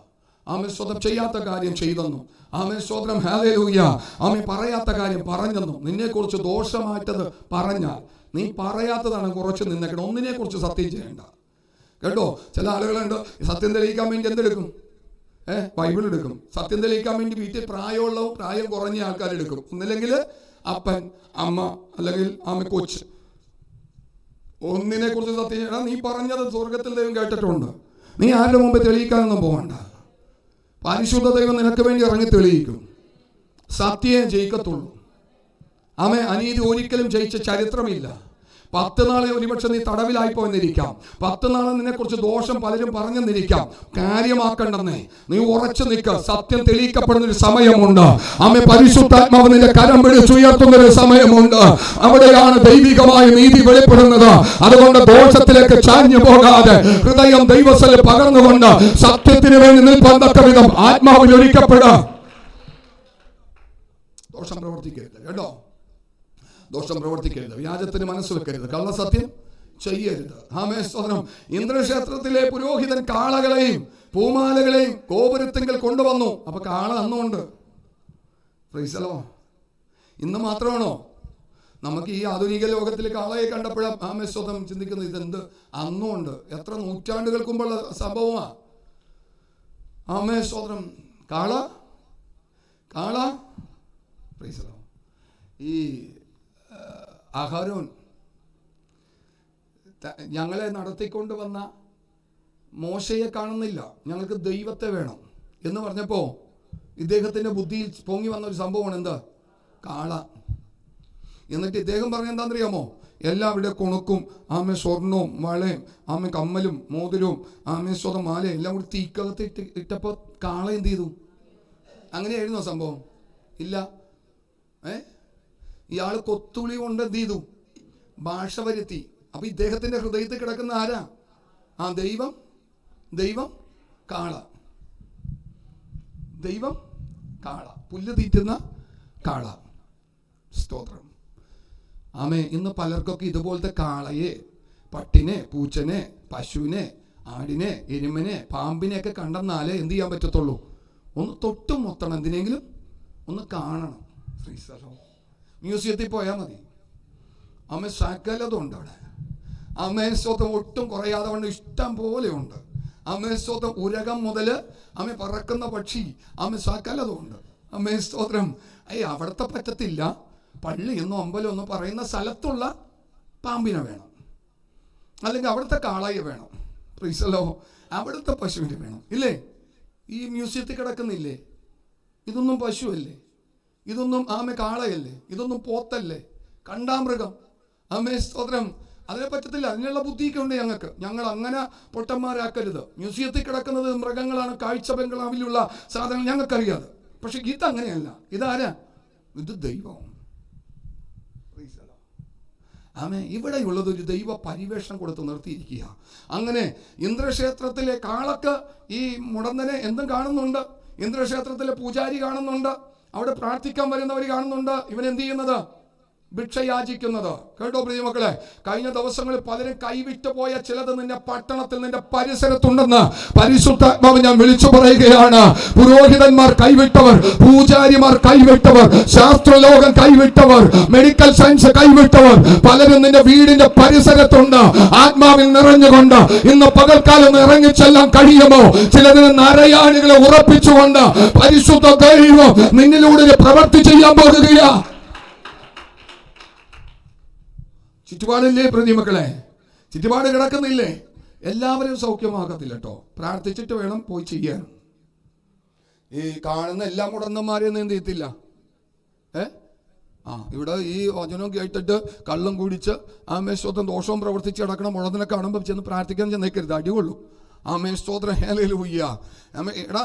ആമേ സ്വതം ചെയ്യാത്ത കാര്യം ചെയ്തെന്നു. ആമേ സ്വതം ഹല്ലേലൂയ. ആമേ പറയാത്ത കാര്യം പറഞ്ഞെന്നു. നിന്നെ കുറിച്ച് ദോഷമായിട്ടത് പറഞ്ഞാൽ നീ പറയാത്തതാണ് കുറച്ച് നിന്നേക്കണം. ഒന്നിനെ കുറിച്ച് സത്യം ചെയ്യണ്ട. കേട്ടോ, ചില ആളുകളുണ്ട് സത്യം തെളിയിക്കാൻ വേണ്ടി എന്തെടുക്കും? ബൈബിൾ എടുക്കും. സത്യം തെളിയിക്കാൻ വേണ്ടി വീട്ടിൽ പ്രായമുള്ളവും പ്രായം കുറഞ്ഞ ആൾക്കാരെടുക്കും. ഒന്നില്ലെങ്കിൽ അപ്പൻ, അമ്മ, അല്ലെങ്കിൽ ആമേ കൊച്ച്. ഒന്നിനെ കുറിച്ച് സത്യം ചെയ്യണം. നീ പറഞ്ഞത് സ്വർഗത്തിൽ ദൈവം കേട്ടിട്ടുണ്ട്. നീ ആരുടെ മുമ്പ് തെളിയിക്കാനൊന്നും പോകണ്ട. പരിശുദ്ധ ദൈവം നിനക്ക് വേണ്ടി ഇറങ്ങി തെളിയിക്കും. സത്യം ജയിക്കത്തുള്ളൂ. ആമേ, അനീതി ഒരിക്കലും ജയിച്ച ചരിത്രമില്ല. 10 നാളെ ഒരുപക്ഷെ നീ തടവിലായി പോയെന്നിരിക്കാം. 10 നാളെ നിന്നെ കുറിച്ച് ദോഷം പലരും പറഞ്ഞെന്നിരിക്കാം. കാര്യമാക്കണ്ടെന്നേ, നീ ഉറച്ചു നിൽക്ക. സത്യം തെളിയിക്കപ്പെടുന്ന ഒരു സമയമുണ്ട്. ആമേ, പരിശുദ്ധാത്മാവ് നിന്റെ കരം പിടിച്ചുയർത്തുന്ന ഒരു സമയമുണ്ട്. അവിടെയാണ് ദൈവികമായ നീതി വെളിപ്പെടുന്നത്. അതുകൊണ്ട് ദോഷത്തിലേക്ക് ചാഞ്ഞു പോകാതെ ഹൃദയം ദൈവസ്ഥലിൽ പകർന്നുകൊണ്ട് സത്യത്തിന് വേണ്ടി നിൽപ്പാൻ തക്ക വിധം ആത്മാവിൽ ഒരുക്കപ്പെടുക. ദോഷം പ്രവർത്തിക്കരുത്. കേട്ടോ, ദോഷം പ്രവർത്തിക്കരുത്. വ്യാജത്തിന് മനസ്സ് വെക്കരുത്. കള്ളസത്യം ചെയ്യരുത്. ആമേൻ സ്തോത്രം. ഇന്ദ്രക്ഷേത്രത്തിലെ പുരോഹിതൻ കാളകളെയും പൂമാലകളെയും ഗോപുരത്തിങ്കൽ കൊണ്ടുവന്നു. അപ്പൊ കാള അന്നുണ്ട്. പ്രൈസലോ. ഇന്ന് മാത്രമാണോ നമുക്ക് ഈ ആധുനിക ലോകത്തിൽ കാളയെ കണ്ടപ്പോഴും ആമേൻ സ്തോത്രം ചിന്തിക്കുന്നത്? ഇതെന്ത്? അന്നും ഉണ്ട്. എത്ര നൂറ്റാണ്ടുകൾക്ക് മുമ്പുള്ള സംഭവമാ. ആമേൻ സ്തോത്രം. കാള പ്രൈസലോ. ഈ അഹരോൻ ഞങ്ങളെ നടത്തിക്കൊണ്ട് വന്ന മോശയെ കാണുന്നില്ല, ഞങ്ങൾക്ക് ദൈവത്തെ വേണം എന്ന് പറഞ്ഞപ്പോൾ ഇദ്ദേഹത്തിന്റെ ബുദ്ധിയിൽ പൊങ്ങി വന്ന ഒരു സംഭവമാണ് എന്താ? കാള. എന്നിട്ട് ഇദ്ദേഹം പറഞ്ഞ എന്താണെന്നറിയാമോ? എല്ലാവരുടെ കുണുക്കും ആമേ സ്വർണവും വളയും ആമേ കമ്മലും മോതിരവും ആമേ സ്വതം മാലയും എല്ലാം കൂടി തീക്കകത്ത് ഇട്ടപ്പോൾ കാള എന്ത് ചെയ്തു? അങ്ങനെയായിരുന്നോ സംഭവം? ഇല്ല. ഇയാൾ കൊത്തുളി കൊണ്ട് എന്ത് ചെയ്തു? ഭാഷ വരുത്തി. അപ്പൊ ഇദ്ദേഹത്തിന്റെ ഹൃദയത്തിൽ കിടക്കുന്ന ആരാ? ആ ദൈവം കാള. ദൈവം കാള, പുല്ല് തീറ്റുന്ന കാള. സ്തോത്രം. ആമേ. ഇന്ന് പലർക്കൊക്കെ ഇതുപോലത്തെ കാളയെ, പട്ടിനെ, പൂച്ചനെ, പശുവിനെ, ആടിനെ, എരുമനെ, പാമ്പിനെയൊക്കെ കണ്ടെന്നാലേ എന്ത് ചെയ്യാൻ പറ്റത്തുള്ളൂ? ഒന്ന് തൊട്ടും മൊത്തണം, എന്തിനെങ്കിലും ഒന്ന് കാണണം. മ്യൂസിയത്തിൽ പോയാൽ മതി, സകലതുണ്ട് അവിടെ. സ്തോത്രം ഒട്ടും കുറയാതെ കൊണ്ട് ഇഷ്ടം പോലെ ഉണ്ട്. സ്തോത്രം ഉരകം മുതൽ പറക്കുന്ന പക്ഷി സകലതുണ്ട്. സ്തോത്രം. അവിടുത്തെ പറ്റത്തില്ല, പള്ളി എന്നോ അമ്പലം എന്നോ പറയുന്ന സ്ഥലത്തുള്ള പാമ്പിനെ വേണം, അല്ലെങ്കിൽ അവിടുത്തെ കാളയെ വേണം, അവിടുത്തെ പശുവിനെ വേണം, ഇല്ലേ? ഈ മ്യൂസിയത്തിൽ കിടക്കുന്നില്ലേ, ഇതൊന്നും പശുവല്ലേ, ഇതൊന്നും കാളയല്ലേ, ഇതൊന്നും പോത്തല്ലേ, കണ്ടാമൃഗം. സ്തോത്രം. അതിനെ പറ്റത്തില്ല. അതിനുള്ള ബുദ്ധിയൊക്കെ ഉണ്ട് ഞങ്ങൾക്ക്. ഞങ്ങൾ അങ്ങനെ പൊട്ടന്മാരാക്കരുത്. മ്യൂസിയത്തിൽ കിടക്കുന്നത് മൃഗങ്ങളാണ്, കാഴ്ച ബംഗ്ലാവിലുള്ള സാധനങ്ങൾ ഞങ്ങൾക്കറിയാതെ. പക്ഷെ ഇതങ്ങനെയല്ല. ഇതാരാ? ഇത് ദൈവം. ഇവിടെയുള്ളത് ഒരു ദൈവ പരിവേഷണം കൊടുത്ത് നിർത്തിയിരിക്കുക. അങ്ങനെ ഇന്ദ്രക്ഷേത്രത്തിലെ കാളക്ക് ഈ മുടന്തനെ എന്തും കാണുന്നുണ്ട്, ഇന്ദ്രക്ഷേത്രത്തിലെ പൂജാരി കാണുന്നുണ്ട്, അവിടെ പ്രാർത്ഥിക്കാൻ വരുന്നവർ കാണുന്നുണ്ട്. ഇവൻ എന്ത് ചെയ്യുന്നത്? ഭിക്ഷ യാചിക്കുന്നത്. കേട്ടോ പ്രിയമക്കളെ, കഴിഞ്ഞ ദിവസങ്ങളിൽ പലരും കൈവിട്ടു പോയ ചിലത് നിന്റെ പട്ടണത്തിൽ, നിന്റെ പരിസരത്തുണ്ടെന്ന് പരിശുദ്ധാത്മാവ് ഞാൻ വിളിച്ചു പറയുകയാണ്. പുരോഹിതന്മാർ കൈവിട്ടവർ, പൂജാരിമാർ കൈവിട്ടവർ, ശാസ്ത്രലോകം കൈവിട്ടവർ, മെഡിക്കൽ സയൻസ് കൈവിട്ടവർ പലരും നിന്റെ വീടിന്റെ പരിസരത്തുണ്ട്. ആത്മാവിൽ നിറഞ്ഞുകൊണ്ട് ഇന്ന് പകൽക്കാലം ഇറങ്ങിച്ചെല്ലാൻ കഴിയുമോ? ചിലതിന് നരയാണികളെ ഉറപ്പിച്ചുകൊണ്ട് പരിശുദ്ധ ദൈവം നിന്നിലൂടെ പ്രവൃത്തി ചെയ്യാൻ പോകുകയാ. ചുറ്റുപാടില്ലേ പ്രതിമക്കളെ? ചുറ്റുപാട് കിടക്കുന്നില്ലേ? എല്ലാവരും സൗഖ്യമാകത്തില്ല കേട്ടോ. പ്രാർത്ഥിച്ചിട്ട് വേണം പോയി ചെയ്യാൻ. ഈ കാണുന്ന എല്ലാ മുടന്തന്മാരെയൊന്നും എന്ത് ചെയ്യത്തില്ല. ഇവിടെ ഈ വചനം കേട്ടിട്ട് കള്ളം കുടിച്ച് സ്തോത്രം ദോഷവും പ്രവർത്തിച്ച് കിടക്കണം മുടന്തനെ കാണുമ്പോൾ ചെന്ന് പ്രാർത്ഥിക്കാൻ ചെന്നേക്കരുത്, അടികൊള്ളൂ. സ്തോത്രം. ഹല്ലേലൂയ. എടാ,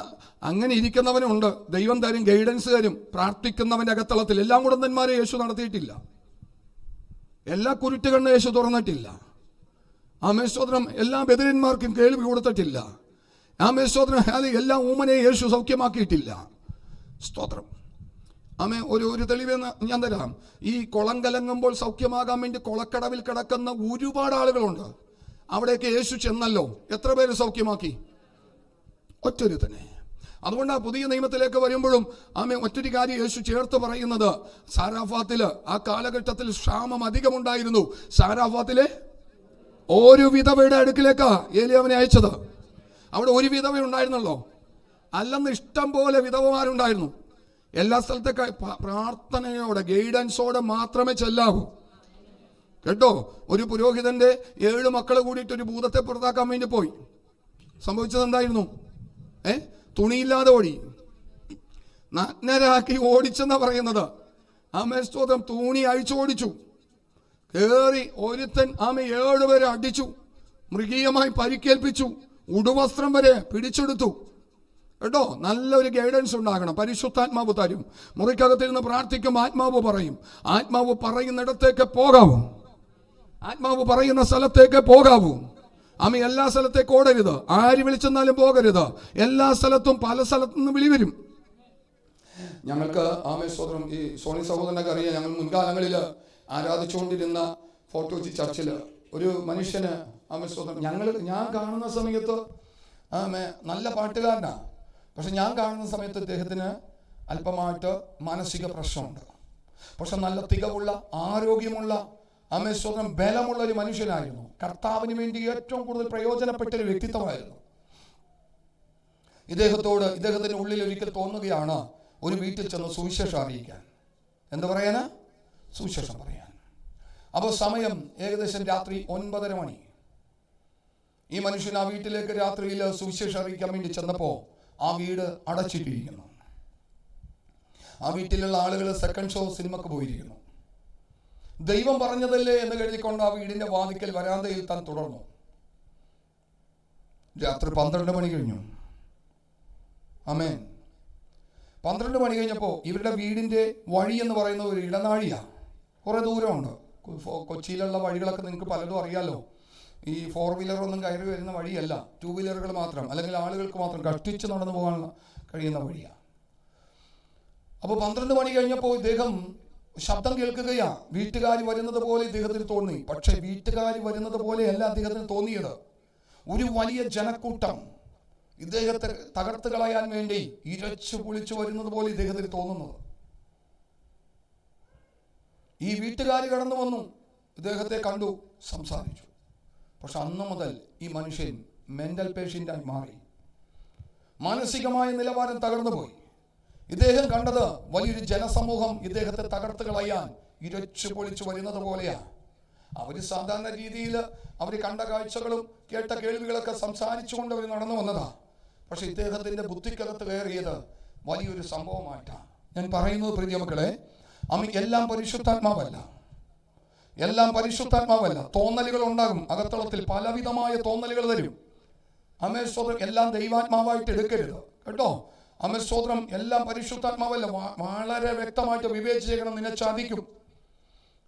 അങ്ങനെ ഇരിക്കുന്നവനുണ്ട്, ദൈവം തരും, ഗൈഡൻസ് തരും. പ്രാർത്ഥിക്കുന്നവന്റെ അകത്തളത്തിൽ എല്ലാ മുടന്തന്മാരെ യേശു നടത്തിയിട്ടില്ല, എല്ലാ കുരുട്ടുകണ്ണ് യേശു തുറന്നിട്ടില്ല. സ്തോത്രം. എല്ലാ ബദിരന്മാർക്കും കേൾവി കൊടുത്തിട്ടില്ല. സ്തോത്രം. എല്ലാ ഊമനെ യേശു സൗഖ്യമാക്കിയിട്ടില്ല. സ്തോത്രം. ഒരു തെളിവ് ഞാൻ തരാം. ഈ കുളം കലങ്ങുമ്പോൾ സൗഖ്യമാകാൻ വേണ്ടി കുളക്കടവിൽ കിടക്കുന്ന ഒരുപാട് ആളുകളുണ്ട്. അവിടേക്ക് യേശു ചെന്നല്ലോ. എത്ര പേര് സൗഖ്യമാക്കി? ഒറ്റൊരു തന്നെ. അതുകൊണ്ട് പുതിയ നിയമത്തിലേക്ക് വരുമ്പോഴും മറ്റൊരു കാര്യം യേശു ചേർത്ത് പറയുന്നത്, സാരാഫാത്തില് ആ കാലഘട്ടത്തിൽ ക്ഷാമം അധികമുണ്ടായിരുന്നു. സാരാഫാത്തിലെ ഒരു വിധവയുടെ അടുക്കിലേക്കാ ഏലിയാവിനെ അയച്ചത്. അവിടെ ഒരു വിധവ ഉണ്ടായിരുന്നല്ലോ, അല്ലെന്ന് ഇഷ്ടം പോലെ വിധവമാരുണ്ടായിരുന്നു. എല്ലാ സ്ഥലത്തേക്ക് പ്രാർത്ഥനയോടെ ഗൈഡൻസോടെ മാത്രമേ ചെല്ലാവൂ. കേട്ടോ, ഒരു പുരോഹിതന്റെ 7 മക്കൾ കൂടിയിട്ട് ഒരു ഭൂതത്തെ പുറത്താക്കാൻ വേണ്ടി പോയി. സംഭവിച്ചത് എന്തായിരുന്നു? തുണിയില്ലാതെ ഓടി, നഗ്നരാക്കി ഓടിച്ചെന്നാ പറയുന്നത്. സ്തോത്രം. തുണി അഴിച്ചോടിച്ചു, കേറി ഒരുത്തൻ 7 പേരെ അടിച്ചു, മൃഗീയമായി പരിക്കേൽപ്പിച്ചു, ഉടുവസ്ത്രം വരെ പിടിച്ചെടുത്തു. കേട്ടോ, നല്ലൊരു ഗൈഡൻസ് ഉണ്ടാകണം. പരിശുദ്ധാത്മാവ് തരും. മുറിക്കകത്തിരുന്ന് പ്രാർത്ഥിക്കും, ആത്മാവ് പറയും. ആത്മാവ് പറയുന്നിടത്തേക്ക് പോകാവൂ, ആത്മാവ് പറയുന്ന സ്ഥലത്തേക്ക് പോകാവൂ. എല്ലാ സ്ഥലത്തേക്ക് ഓടരുത്, ആര് വിളിച്ചെന്നാലും പോകരുത്. എല്ലാ സ്ഥലത്തും പല സ്ഥലത്തു നിന്ന് വിളി വരും. ഞങ്ങൾക്ക് സ്തോത്രം. ഈ സോണി സഹോദരനൊക്കെ അറിയാം. ഞങ്ങൾ മുൻകാലങ്ങളിൽ ആരാധിച്ചുകൊണ്ടിരുന്ന ഫോർട്ട് കൊച്ചി ചർച്ചില് ഒരു മനുഷ്യന് സ്തോത്രം. ഞാൻ കാണുന്ന സമയത്ത് നല്ല പാട്ടുകാരനാ. പക്ഷെ ഞാൻ കാണുന്ന സമയത്ത് ഇദ്ദേഹത്തിന് അല്പമായിട്ട് മാനസിക പ്രശ്നമുണ്ട്. പക്ഷെ നല്ല തികവുള്ള, ആരോഗ്യമുള്ള, സ്തോത്രം, ബലമുള്ള ഒരു മനുഷ്യനായിരുന്നു. കർത്താവിന് വേണ്ടി ഏറ്റവും കൂടുതൽ പ്രയോജനപ്പെട്ട ഒരു വ്യക്തിത്വമായിരുന്നു. ഇദ്ദേഹത്തിന്റെ ഉള്ളിൽ ഒരിക്കൽ തോന്നുകയാണ് ഒരു വീട്ടിൽ ചെന്ന് സുവിശേഷം അറിയിക്കാൻ. എന്ത് പറയാനാ? സുവിശേഷം പറയാൻ. അപ്പോൾ സമയം ഏകദേശം രാത്രി 9:30 മണി. ഈ മനുഷ്യൻ ആ വീട്ടിലേക്ക് രാത്രിയിൽ സുവിശേഷം അറിയിക്കാൻ വേണ്ടി ചെന്നപ്പോൾ ആ വീട് അടച്ചിട്ടിരിക്കുന്നു. ആ വീട്ടിലുള്ള ആളുകൾ സെക്കൻഡ് ഷോ സിനിമക്ക് പോയിരിക്കുന്നു. ദൈവം പറഞ്ഞതല്ലേ എന്ന് കരുതിക്കൊണ്ട് ആ വീടിന്റെ വാതിക്കൽ വരാന്തയിൽ താൻ തുടർന്നു. രാത്രി 12 മണി കഴിഞ്ഞു. 12 മണി കഴിഞ്ഞപ്പോൾ ഇവരുടെ വീടിന്റെ വഴി എന്ന് പറയുന്ന ഒരു ഇടനാഴിയാ, കുറെ ദൂരമുണ്ട്. കൊച്ചിയിലുള്ള വഴികളൊക്കെ നിങ്ങൾക്ക് പലതും അറിയാലോ. ഈ 4 വീലറൊന്നും കയറി വരുന്ന വഴിയല്ല, 2 വീലറുകൾ മാത്രം, അല്ലെങ്കിൽ ആളുകൾക്ക് മാത്രം കഷ്ടിച്ച് നടന്നു പോകാൻ കഴിയുന്ന വഴിയാണ്. അപ്പോൾ 12 മണി കഴിഞ്ഞപ്പോൾ ഇദ്ദേഹം ശബ്ദം കേൾക്കുകയാ. വീട്ടുകാർ വരുന്നത് പോലെ ഇദ്ദേഹത്തിന് തോന്നി. പക്ഷെ വീട്ടുകാർ വരുന്നത് പോലെയല്ല അദ്ദേഹത്തിന് തോന്നിയത്. ഒരു വലിയ ജനക്കൂട്ടം ഇദ്ദേഹത്തെ തകർത്ത് കളയാൻ വേണ്ടി ഇരച്ചു പൊളിച്ചു വരുന്നത് പോലെ ഇദ്ദേഹത്തിന് തോന്നുന്നത്. ഈ വീട്ടുകാർ കടന്നു വന്നു, ഇദ്ദേഹത്തെ കണ്ടു, സംസാരിച്ചു. പക്ഷെ അന്ന് മുതൽ ഈ മനുഷ്യൻ മെന്റൽ പേഷ്യന്റായി മാറി. മാനസികമായ നിലവാരം തകർന്നു പോയി. ഇദ്ദേഹം കണ്ടത് വലിയൊരു ജനസമൂഹം ഇദ്ദേഹത്തെ തകർത്ത് കളയാൻ ഇരച്ചു പൊളിച്ചു വരുന്നത് പോലെയാണ്. അവര് സാധാരണ രീതിയിൽ അവർ കണ്ട കാഴ്ചകളും കേട്ട കേൾവികളൊക്കെ സംസാരിച്ചുകൊണ്ട് അവർ നടന്നു വന്നതാ. പക്ഷെ ഇദ്ദേഹത്തിന്റെ ബുദ്ധിക്കകത്ത് കയറിയത് വലിയൊരു സംഭവമായിട്ടാണ്. ഞാൻ പറയുന്നത് പ്രിയ മക്കളെ, എല്ലാം പരിശുദ്ധാത്മാവല്ല, എല്ലാം പരിശുദ്ധാത്മാവല്ല. തോന്നലുകൾ ഉണ്ടാകും അകത്തളത്തിൽ, പലവിധമായ തോന്നലുകൾ തരും. അമേശ്വരം എല്ലാം ദൈവാത്മാവായിട്ട് എടുക്കരുത് കേട്ടോ. അമേശ്വരം എല്ലാം പരിശുദ്ധാത്മാവല്ല. വളരെ വ്യക്തമായിട്ട് വിവേചിക്കണം, നിന്നെ ചതിക്കും.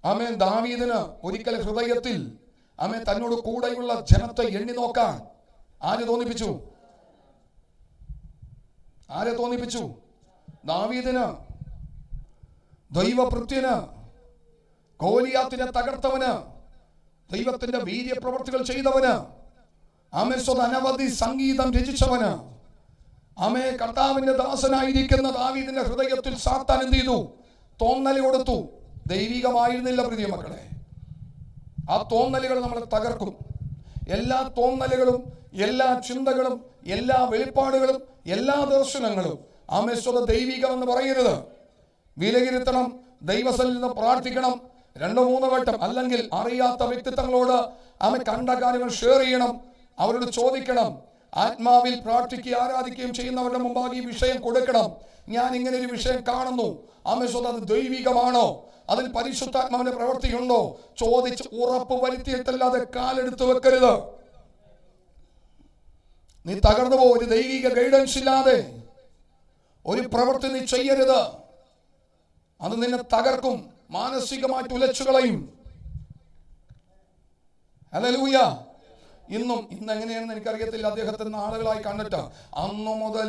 ആമേൻ. ദാവീദിന് ഒരിക്കൽ ഹൃദയത്തിൽ തന്നോട് കൂടെയുള്ള ജനത്തെ എണ്ണി നോക്കാൻ ആരെ തോന്നിപ്പിച്ചു? ദാവീദിന്, ദൈവഭൃത്യന്, ഗോലിയാത്തിനെ തകർത്തവന്, ദൈവത്തിന്റെ വീര്യപ്രവർത്തികൾ ചെയ്തവന്, അനവധി സംഗീതം രചിച്ചവന്, കർത്താവിന്റെ ദാസനായിരിക്കുന്ന ദാവീദിന്റെ ഹൃദയത്തിൽ സാത്താൻ എന്ത് ചെയ്തു? തോന്നൽ കൊടുത്തു. ദൈവികമായിരുന്നില്ല പ്രിയ മക്കളെ. ആ തോന്നലുകൾ നമ്മളെ തകർക്കും. എല്ലാ തോന്നലുകളും, എല്ലാ ചിന്തകളും, എല്ലാ വെളിപ്പാടുകളും, എല്ലാ ദർശനങ്ങളും ദൈവികമെന്ന് പറയരുത്. വിലയിരുത്തണം, ദൈവസന്നിധിയിൽ നിന്ന് പ്രാർത്ഥിക്കണം 2-3 വട്ടം. അല്ലെങ്കിൽ അറിയാത്ത വ്യക്തിത്വങ്ങളോട് കണ്ട കാര്യങ്ങൾ ഷെയർ ചെയ്യണം, അവരോട് ചോദിക്കണം. ആത്മാവിൽ പ്രാർത്ഥിക്കുകയും ആരാധിക്കുകയും ചെയ്യുന്നവരുടെ മുമ്പാകെ ഈ വിഷയം കൊടുക്കണം. ഞാൻ ഇങ്ങനെ ഒരു വിഷയം കാണുന്നു, അത് ദൈവികമാണോ, അതിൽ പരിശുദ്ധാത്മാവിന്റെ പ്രവൃത്തിയുണ്ടോ? ചോദിച്ച് ഉറപ്പ് വരുത്തിയിട്ടല്ലാതെ കാലെടുത്ത് വെക്കരുത്. നീ തകർന്നു പോ. ഒരു ദൈവിക ഗൈഡൻസ് ഇല്ലാതെ ഒരു പ്രവൃത്തി നീ ചെയ്യരുത്. അത് നിന്നെ തകർക്കും, മാനസികമായിട്ട് ഉലച്ചുകളയും. ഹല്ലേലൂയ. ഇന്ന് എങ്ങനെയാണെന്ന് എനിക്കറിയത്തില്ല. അദ്ദേഹത്തെ നാളുകളായി കണ്ടിട്ട് അന്നു മുതൽ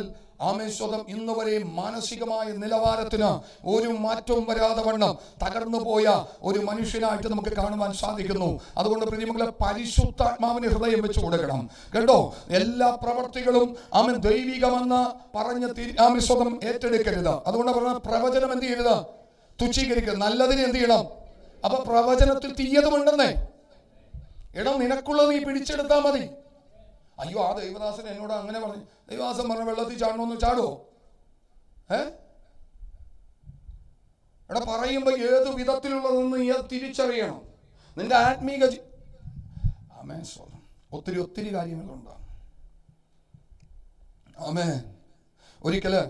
ഇന്ന് വരെയും മാനസികമായ നിലവാരത്തിന് ഒരു മാറ്റവും വരാതെ വണ്ണം തകർന്നു പോയ ഒരു മനുഷ്യനായിട്ട് നമുക്ക് കാണുവാൻ സാധിക്കുന്നു. അതുകൊണ്ട് പ്രിയമക്കളെ, പരിശുദ്ധാത്മാവിന് ഹൃദയം വെച്ച് കൊടുക്കണം കേട്ടോ. എല്ലാ പ്രവർത്തികളും ദൈവികമെന്ന് പറഞ്ഞ് ഏറ്റെടുക്കരുത്. അതുകൊണ്ട് പറഞ്ഞ പ്രവചനം എന്ത് ചെയ്യരുത്? തുച്ഛീകരിക്കരുത്. നല്ലതിന് എന്ത് ചെയ്യണം? അപ്പൊ പ്രവചനത്തിൽ തീയതുമുണ്ടെന്നേ. നിനക്കുള്ളത് നീ പിടിച്ചെടുത്താൽ മതി. അയ്യോ, ആ ദൈവദാസൻ എന്നോട് അങ്ങനെ പറഞ്ഞു. ദൈവദാസൻ പറഞ്ഞ വെള്ളത്തിൽ ചാടണമെന്ന് ചാടുവോ? പറയുമ്പോ ഏത് വിധത്തിലുള്ളതെന്ന് നീ തിരിച്ചറിയണം. നിന്റെ ആത്മീക ഒത്തിരി കാര്യങ്ങളുണ്ട്. ഒരിക്കല്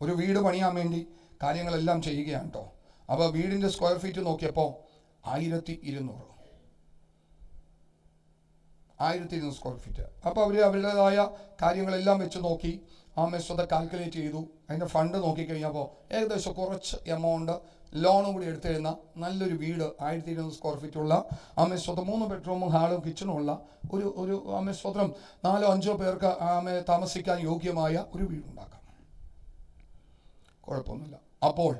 ഒരു വീട് പണിയാൻ വേണ്ടി കാര്യങ്ങളെല്ലാം ചെയ്യുകയാണ് കേട്ടോ. അപ്പൊ വീടിന്റെ സ്ക്വയർ ഫീറ്റ് നോക്കിയപ്പോ 1200 സ്ക്വയർ ഫീറ്റ്. അപ്പോൾ അവർ അവരുടേതായ കാര്യങ്ങളെല്ലാം വെച്ച് നോക്കി കാൽക്കുലേറ്റ് ചെയ്തു. അതിൻ്റെ ഫണ്ട് നോക്കിക്കഴിഞ്ഞപ്പോൾ ഏകദേശം കുറച്ച് എമൗണ്ട് ലോണും കൂടി എടുത്തിരുന്ന നല്ലൊരു വീട് 1200 സ്ക്വയർ ഫീറ്റ് ഉള്ള 3 ബെഡ്റൂമും ഹാളും കിച്ചണും ഉള്ള ഒരു 4-5 പേർക്ക് താമസിക്കാൻ യോഗ്യമായ ഒരു വീടുണ്ടാക്കാം. കുഴപ്പമൊന്നുമില്ല. അപ്പോൾ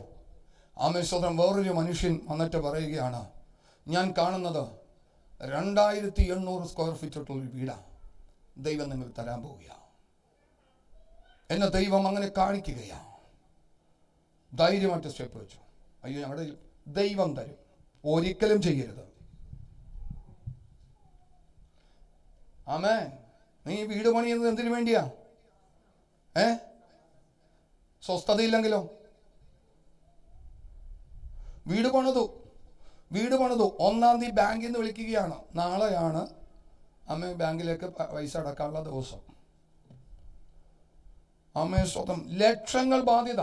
വേറൊരു മനുഷ്യൻ വന്നിട്ട് പറയുകയാണ്, ഞാൻ കാണുന്നത് 2800 സ്ക്വയർ ഫീറ്റ് ഉള്ള ഒരു വീടാ ദൈവം നിങ്ങൾ തരാൻ പോവുകയാണ്. എന്നെ ദൈവം അങ്ങനെ കാണിക്കുകയാ. ധൈര്യമായിട്ട് സ്റ്റെപ്പ് വെച്ചു. അയ്യോ, ഞങ്ങളുടെ ദൈവം തരും. ഒരിക്കലും ചെയ്യരുത്. നീ വീട് പണിയുന്നത് എന്തിനു വേണ്ടിയാ? സ്വസ്ഥതയില്ലെങ്കിലോ? വീട് പണിതു 1-ാം തീയതി ബാങ്കിൽ നിന്ന് വിളിക്കുകയാണ്, നാളെയാണ് ബാങ്കിലേക്ക് പൈസ അടക്കാനുള്ള ദിവസം. സ്വന്തം ലക്ഷങ്ങൾ ബാധ്യത.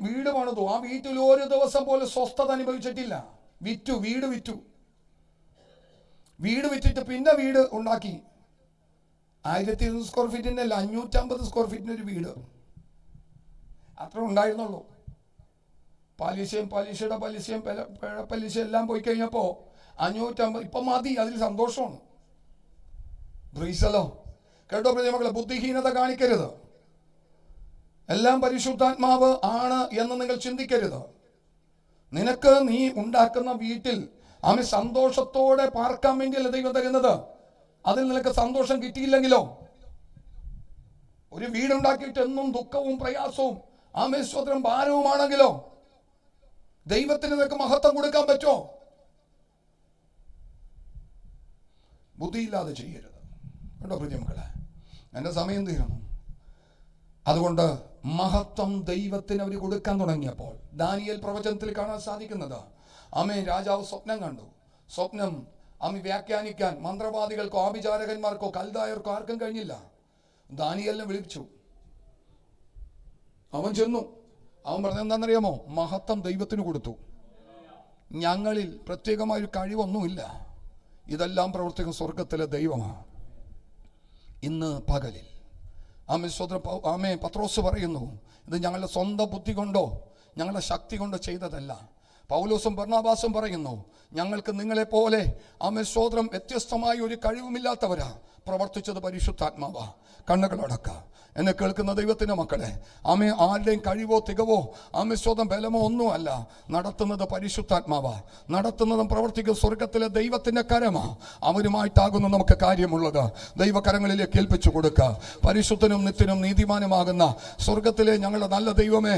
വീട് പണിതു. ആ വീട്ടിൽ ഒരു ദിവസം പോലും സ്വസ്ഥത അനുഭവിച്ചിട്ടില്ല. വീട് വിറ്റിട്ട് പിന്നെ വീട് ഉണ്ടാക്കി. 1200 സ്ക്വയർ ഫീറ്റിന്റെ അല്ല, 550 സ്ക്വയർ ഫീറ്റിന്റെ ഒരു വീട് അത്ര ഉണ്ടായിരുന്നുള്ളൂ. പലിശയുടെ പലിശയും പലിശ എല്ലാം പോയി കഴിഞ്ഞപ്പോ 550 ഇപ്പൊ മതി. അതിൽ സന്തോഷമാണ്. കേട്ടോ മക്കളെ, ബുദ്ധിഹീനത കാണിക്കരുത്. എല്ലാം പരിശുദ്ധാത്മാവ് ആണ് എന്ന് നിങ്ങൾ ചിന്തിക്കരുത്. നിനക്ക് നീ ഉണ്ടാക്കുന്ന വീട്ടിൽ സന്തോഷത്തോടെ പാർക്കാൻ വേണ്ടിയല്ല ദൈവം തരുന്നത്. അതിൽ നിനക്ക് സന്തോഷം കിട്ടിയില്ലെങ്കിലോ? ഒരു വീടുണ്ടാക്കിയിട്ട് എന്നും ദുഃഖവും പ്രയാസവും ഭാരവുമാണെങ്കിലോ? ദൈവത്തിന് നിനക്ക് മഹത്വം കൊടുക്കാൻ പറ്റുമോ? ബുദ്ധിയില്ലാതെ ചെയ്യരുത് കേട്ടോ പ്രിയമക്കളെ. എൻ്റെ സമയം തീരണം. അതുകൊണ്ട് മഹത്വം ദൈവത്തിന് അവർ കൊടുക്കാൻ തുടങ്ങിയപ്പോൾ ദാനിയേൽ പ്രവചനത്തിൽ കാണാൻ സാധിക്കുന്നത്, ആമേൻ, രാജാവ് സ്വപ്നം കണ്ടു. സ്വപ്നം വ്യാഖ്യാനിക്കാൻ മന്ത്രവാദികൾക്കോ ആഭിചാരകന്മാർക്കോ കൽദായർക്കോ ആർക്കും കഴിഞ്ഞില്ല. ദാനിയേലിനെ വിളിച്ചു. അവൻ ചെന്നു. അവൻ പറഞ്ഞെന്താണെന്നറിയാമോ? മഹത്വം ദൈവത്തിന് കൊടുത്തു. ഞങ്ങളിൽ പ്രത്യേകമായൊരു കഴിവൊന്നുമില്ല, ഇതെല്ലാം പ്രവർത്തിക്കുന്ന സ്വർഗത്തിലെ ദൈവമാണ്. ഇന്ന് പകലിൽ പത്രോസ് പറയുന്നു, ഇത് ഞങ്ങളുടെ സ്വന്തം ബുദ്ധി കൊണ്ടോ ഞങ്ങളുടെ ശക്തി കൊണ്ടോ ചെയ്തതല്ല. പൗലോസും ബർണബാസും പറയുന്നു, ഞങ്ങൾക്ക് നിങ്ങളെപ്പോലെ സ്തോത്രം വ്യത്യസ്തമായ ഒരു കഴിവുമില്ലാത്തവരാ, പ്രവർത്തിച്ചത് പരിശുദ്ധാത്മാവാ. കണ്ണുകളടക്ക. എന്നെ കേൾക്കുന്ന ദൈവത്തിൻ്റെ മക്കളെ, ആരുടെയും കഴിവോ തികവോ സ്തോത്രം ബലമോ ഒന്നുമല്ല. നടത്തുന്നത് പരിശുദ്ധാത്മാവാ. നടത്തുന്നതും പ്രവർത്തിക്കുന്ന സ്വർഗത്തിലെ ദൈവത്തിൻ്റെ കരമാ. അവരുമായിട്ടാകുന്നു നമുക്ക് കാര്യമുള്ളത്. ദൈവകരങ്ങളിലേക്ക് ഏൽപ്പിച്ചു കൊടുക്കുക. പരിശുദ്ധനും നിത്യനും നീതിമാനുമാകുന്ന സ്വർഗത്തിലെ ഞങ്ങളുടെ നല്ല ദൈവമേ,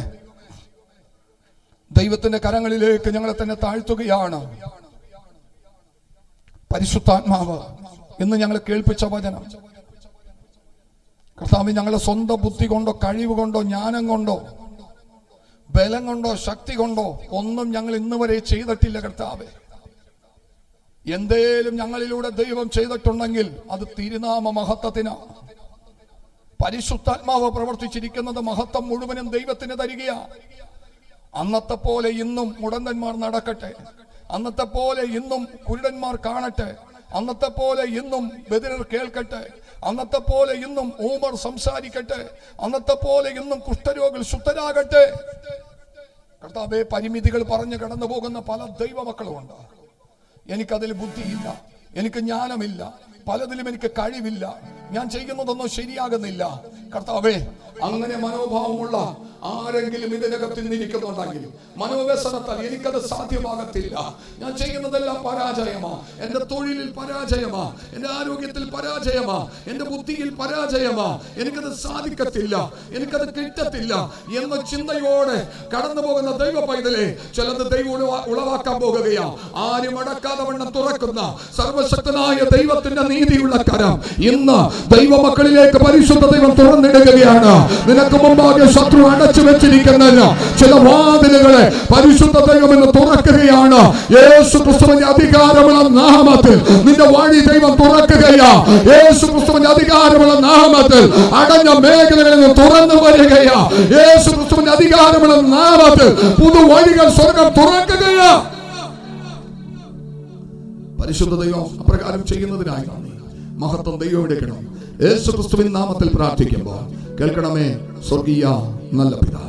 ദൈവത്തിന്റെ കരങ്ങളിലേക്ക് ഞങ്ങളെ തന്നെ താഴ്ത്തുകയാണ്. പരിശുദ്ധാത്മാവ് ഇന്ന് ഞങ്ങളെ കേൾപ്പിച്ച വചനം കർത്താവേ, ഞങ്ങളുടെ സ്വന്തം ബുദ്ധി കൊണ്ടോ കഴിവ് കൊണ്ടോ ജ്ഞാനം കൊണ്ടോ ബലം കൊണ്ടോ ശക്തി കൊണ്ടോ ഒന്നും ഞങ്ങൾ ഇന്ന് വരെ ചെയ്തിട്ടില്ല. കർത്താവേ, എന്തേലും ഞങ്ങളിലൂടെ ദൈവം ചെയ്തിട്ടുണ്ടെങ്കിൽ അത് തിരുനാമ മഹത്വത്തിനാണ്. പരിശുദ്ധാത്മാവ് പ്രവർത്തിച്ചിരിക്കുന്നത് മഹത്വം മുഴുവനും ദൈവത്തിന് തരികയാ. അന്നത്തെ പോലെ ഇന്നും മുടന്തന്മാർ നടക്കട്ടെ, അന്നത്തെ പോലെ ഇന്നും കുരുടന്മാർ കാണട്ടെ, അന്നത്തെ പോലെ ഇന്നും ബദിരർ കേൾക്കട്ടെ, അന്നത്തെ പോലെ ഇന്നും ഊമർ സംസാരിക്കട്ടെ, അന്നത്തെ പോലെ ഇന്നും കുഷ്ഠരോഗികൾ ശുദ്ധരാകട്ടെ. കർത്താവേ, പരിമിതികൾ പറഞ്ഞു കടന്നു പോകുന്ന പല ദൈവമക്കളുമുണ്ട്. എനിക്കതിൽ ബുദ്ധിയില്ല, എനിക്ക് ജ്ഞാനമില്ല, പലതിലും എനിക്ക് കഴിവില്ല, ഞാൻ ചെയ്യുന്നതൊന്നും ശരിയാകുന്നില്ല. കർത്താവേ, അങ്ങനെ മനോഭാവമുള്ള ആരെങ്കിലും ഇതിനകത്ത് നിന്നിരിക്കുന്നുണ്ടെങ്കിൽ, മനോവ്യസനത്താൽ എനിക്കത് സാധ്യമാകത്തില്ല, ഞാൻ ചെയ്യുന്നതെല്ലാം പരാജയമാ, എന്റെ തൊഴിലിൽ പരാജയമാ, എന്റെ ആരോഗ്യത്തിൽ പരാജയമാ, എന്റെ ബുദ്ധിയിൽ പരാജയമാ, എനിക്കത് സാധിക്കത്തില്ല, എനിക്കത് കിട്ടത്തില്ല എന്ന ചിന്തയോടെ കടന്നു പോകുന്ന ദൈവ പൈതലെ, ചിലത് ദൈവം ഉളവാക്കാൻ പോകുകയാ. ആരും അടക്കാതെ വണ്ണം തുറക്കുന്ന സർവശക്തനായ ദൈവത്തിന്റെ നീതിയുള്ള കരം ഇന്ന് ദൈവമക്കളിലേക്ക് പരിശുദ്ധ ദൈവം തുറന്നിടുകയാണ്. നിനക്ക് മുമ്പാകെ ശത്രു അടച്ചു വെച്ചിരിക്കുന്ന ചില വാതിലുകളെ പരിശുദ്ധ ദൈവം ഇന്ന് തുറക്കുകയാണ്. യേശു ക്രിസ്തുവിന്റെ അധികാരമുള്ള നാമത്തിൽ നിന്റെ വഴി ദൈവം തുറക്കുകയാ. യേശു ക്രിസ്തുവിന്റെ അധികാരമുള്ള നാമത്തിൽ അടഞ്ഞ മേഖലകളിൽ നിന്ന് തുറന്നു വരികയാ. യേശു ക്രിസ്തുവിന്റെ അധികാരമുള്ള നാമത്തിൽ പുതുവഴികൾ സ്വർഗം തുറക്കുകയാ. പരിശുദ്ധ ദൈവം അപ്രകാരം ചെയ്യുന്നതിനായി മഹത്വം ദൈവം എടുക്കണം. യേശു ക്രിസ്തുവിൻ നാമത്തിൽ പ്രാർത്ഥിക്കുമ്പോൾ കേൾക്കണമേ സ്വർഗീയ നല്ല പിതാവേ.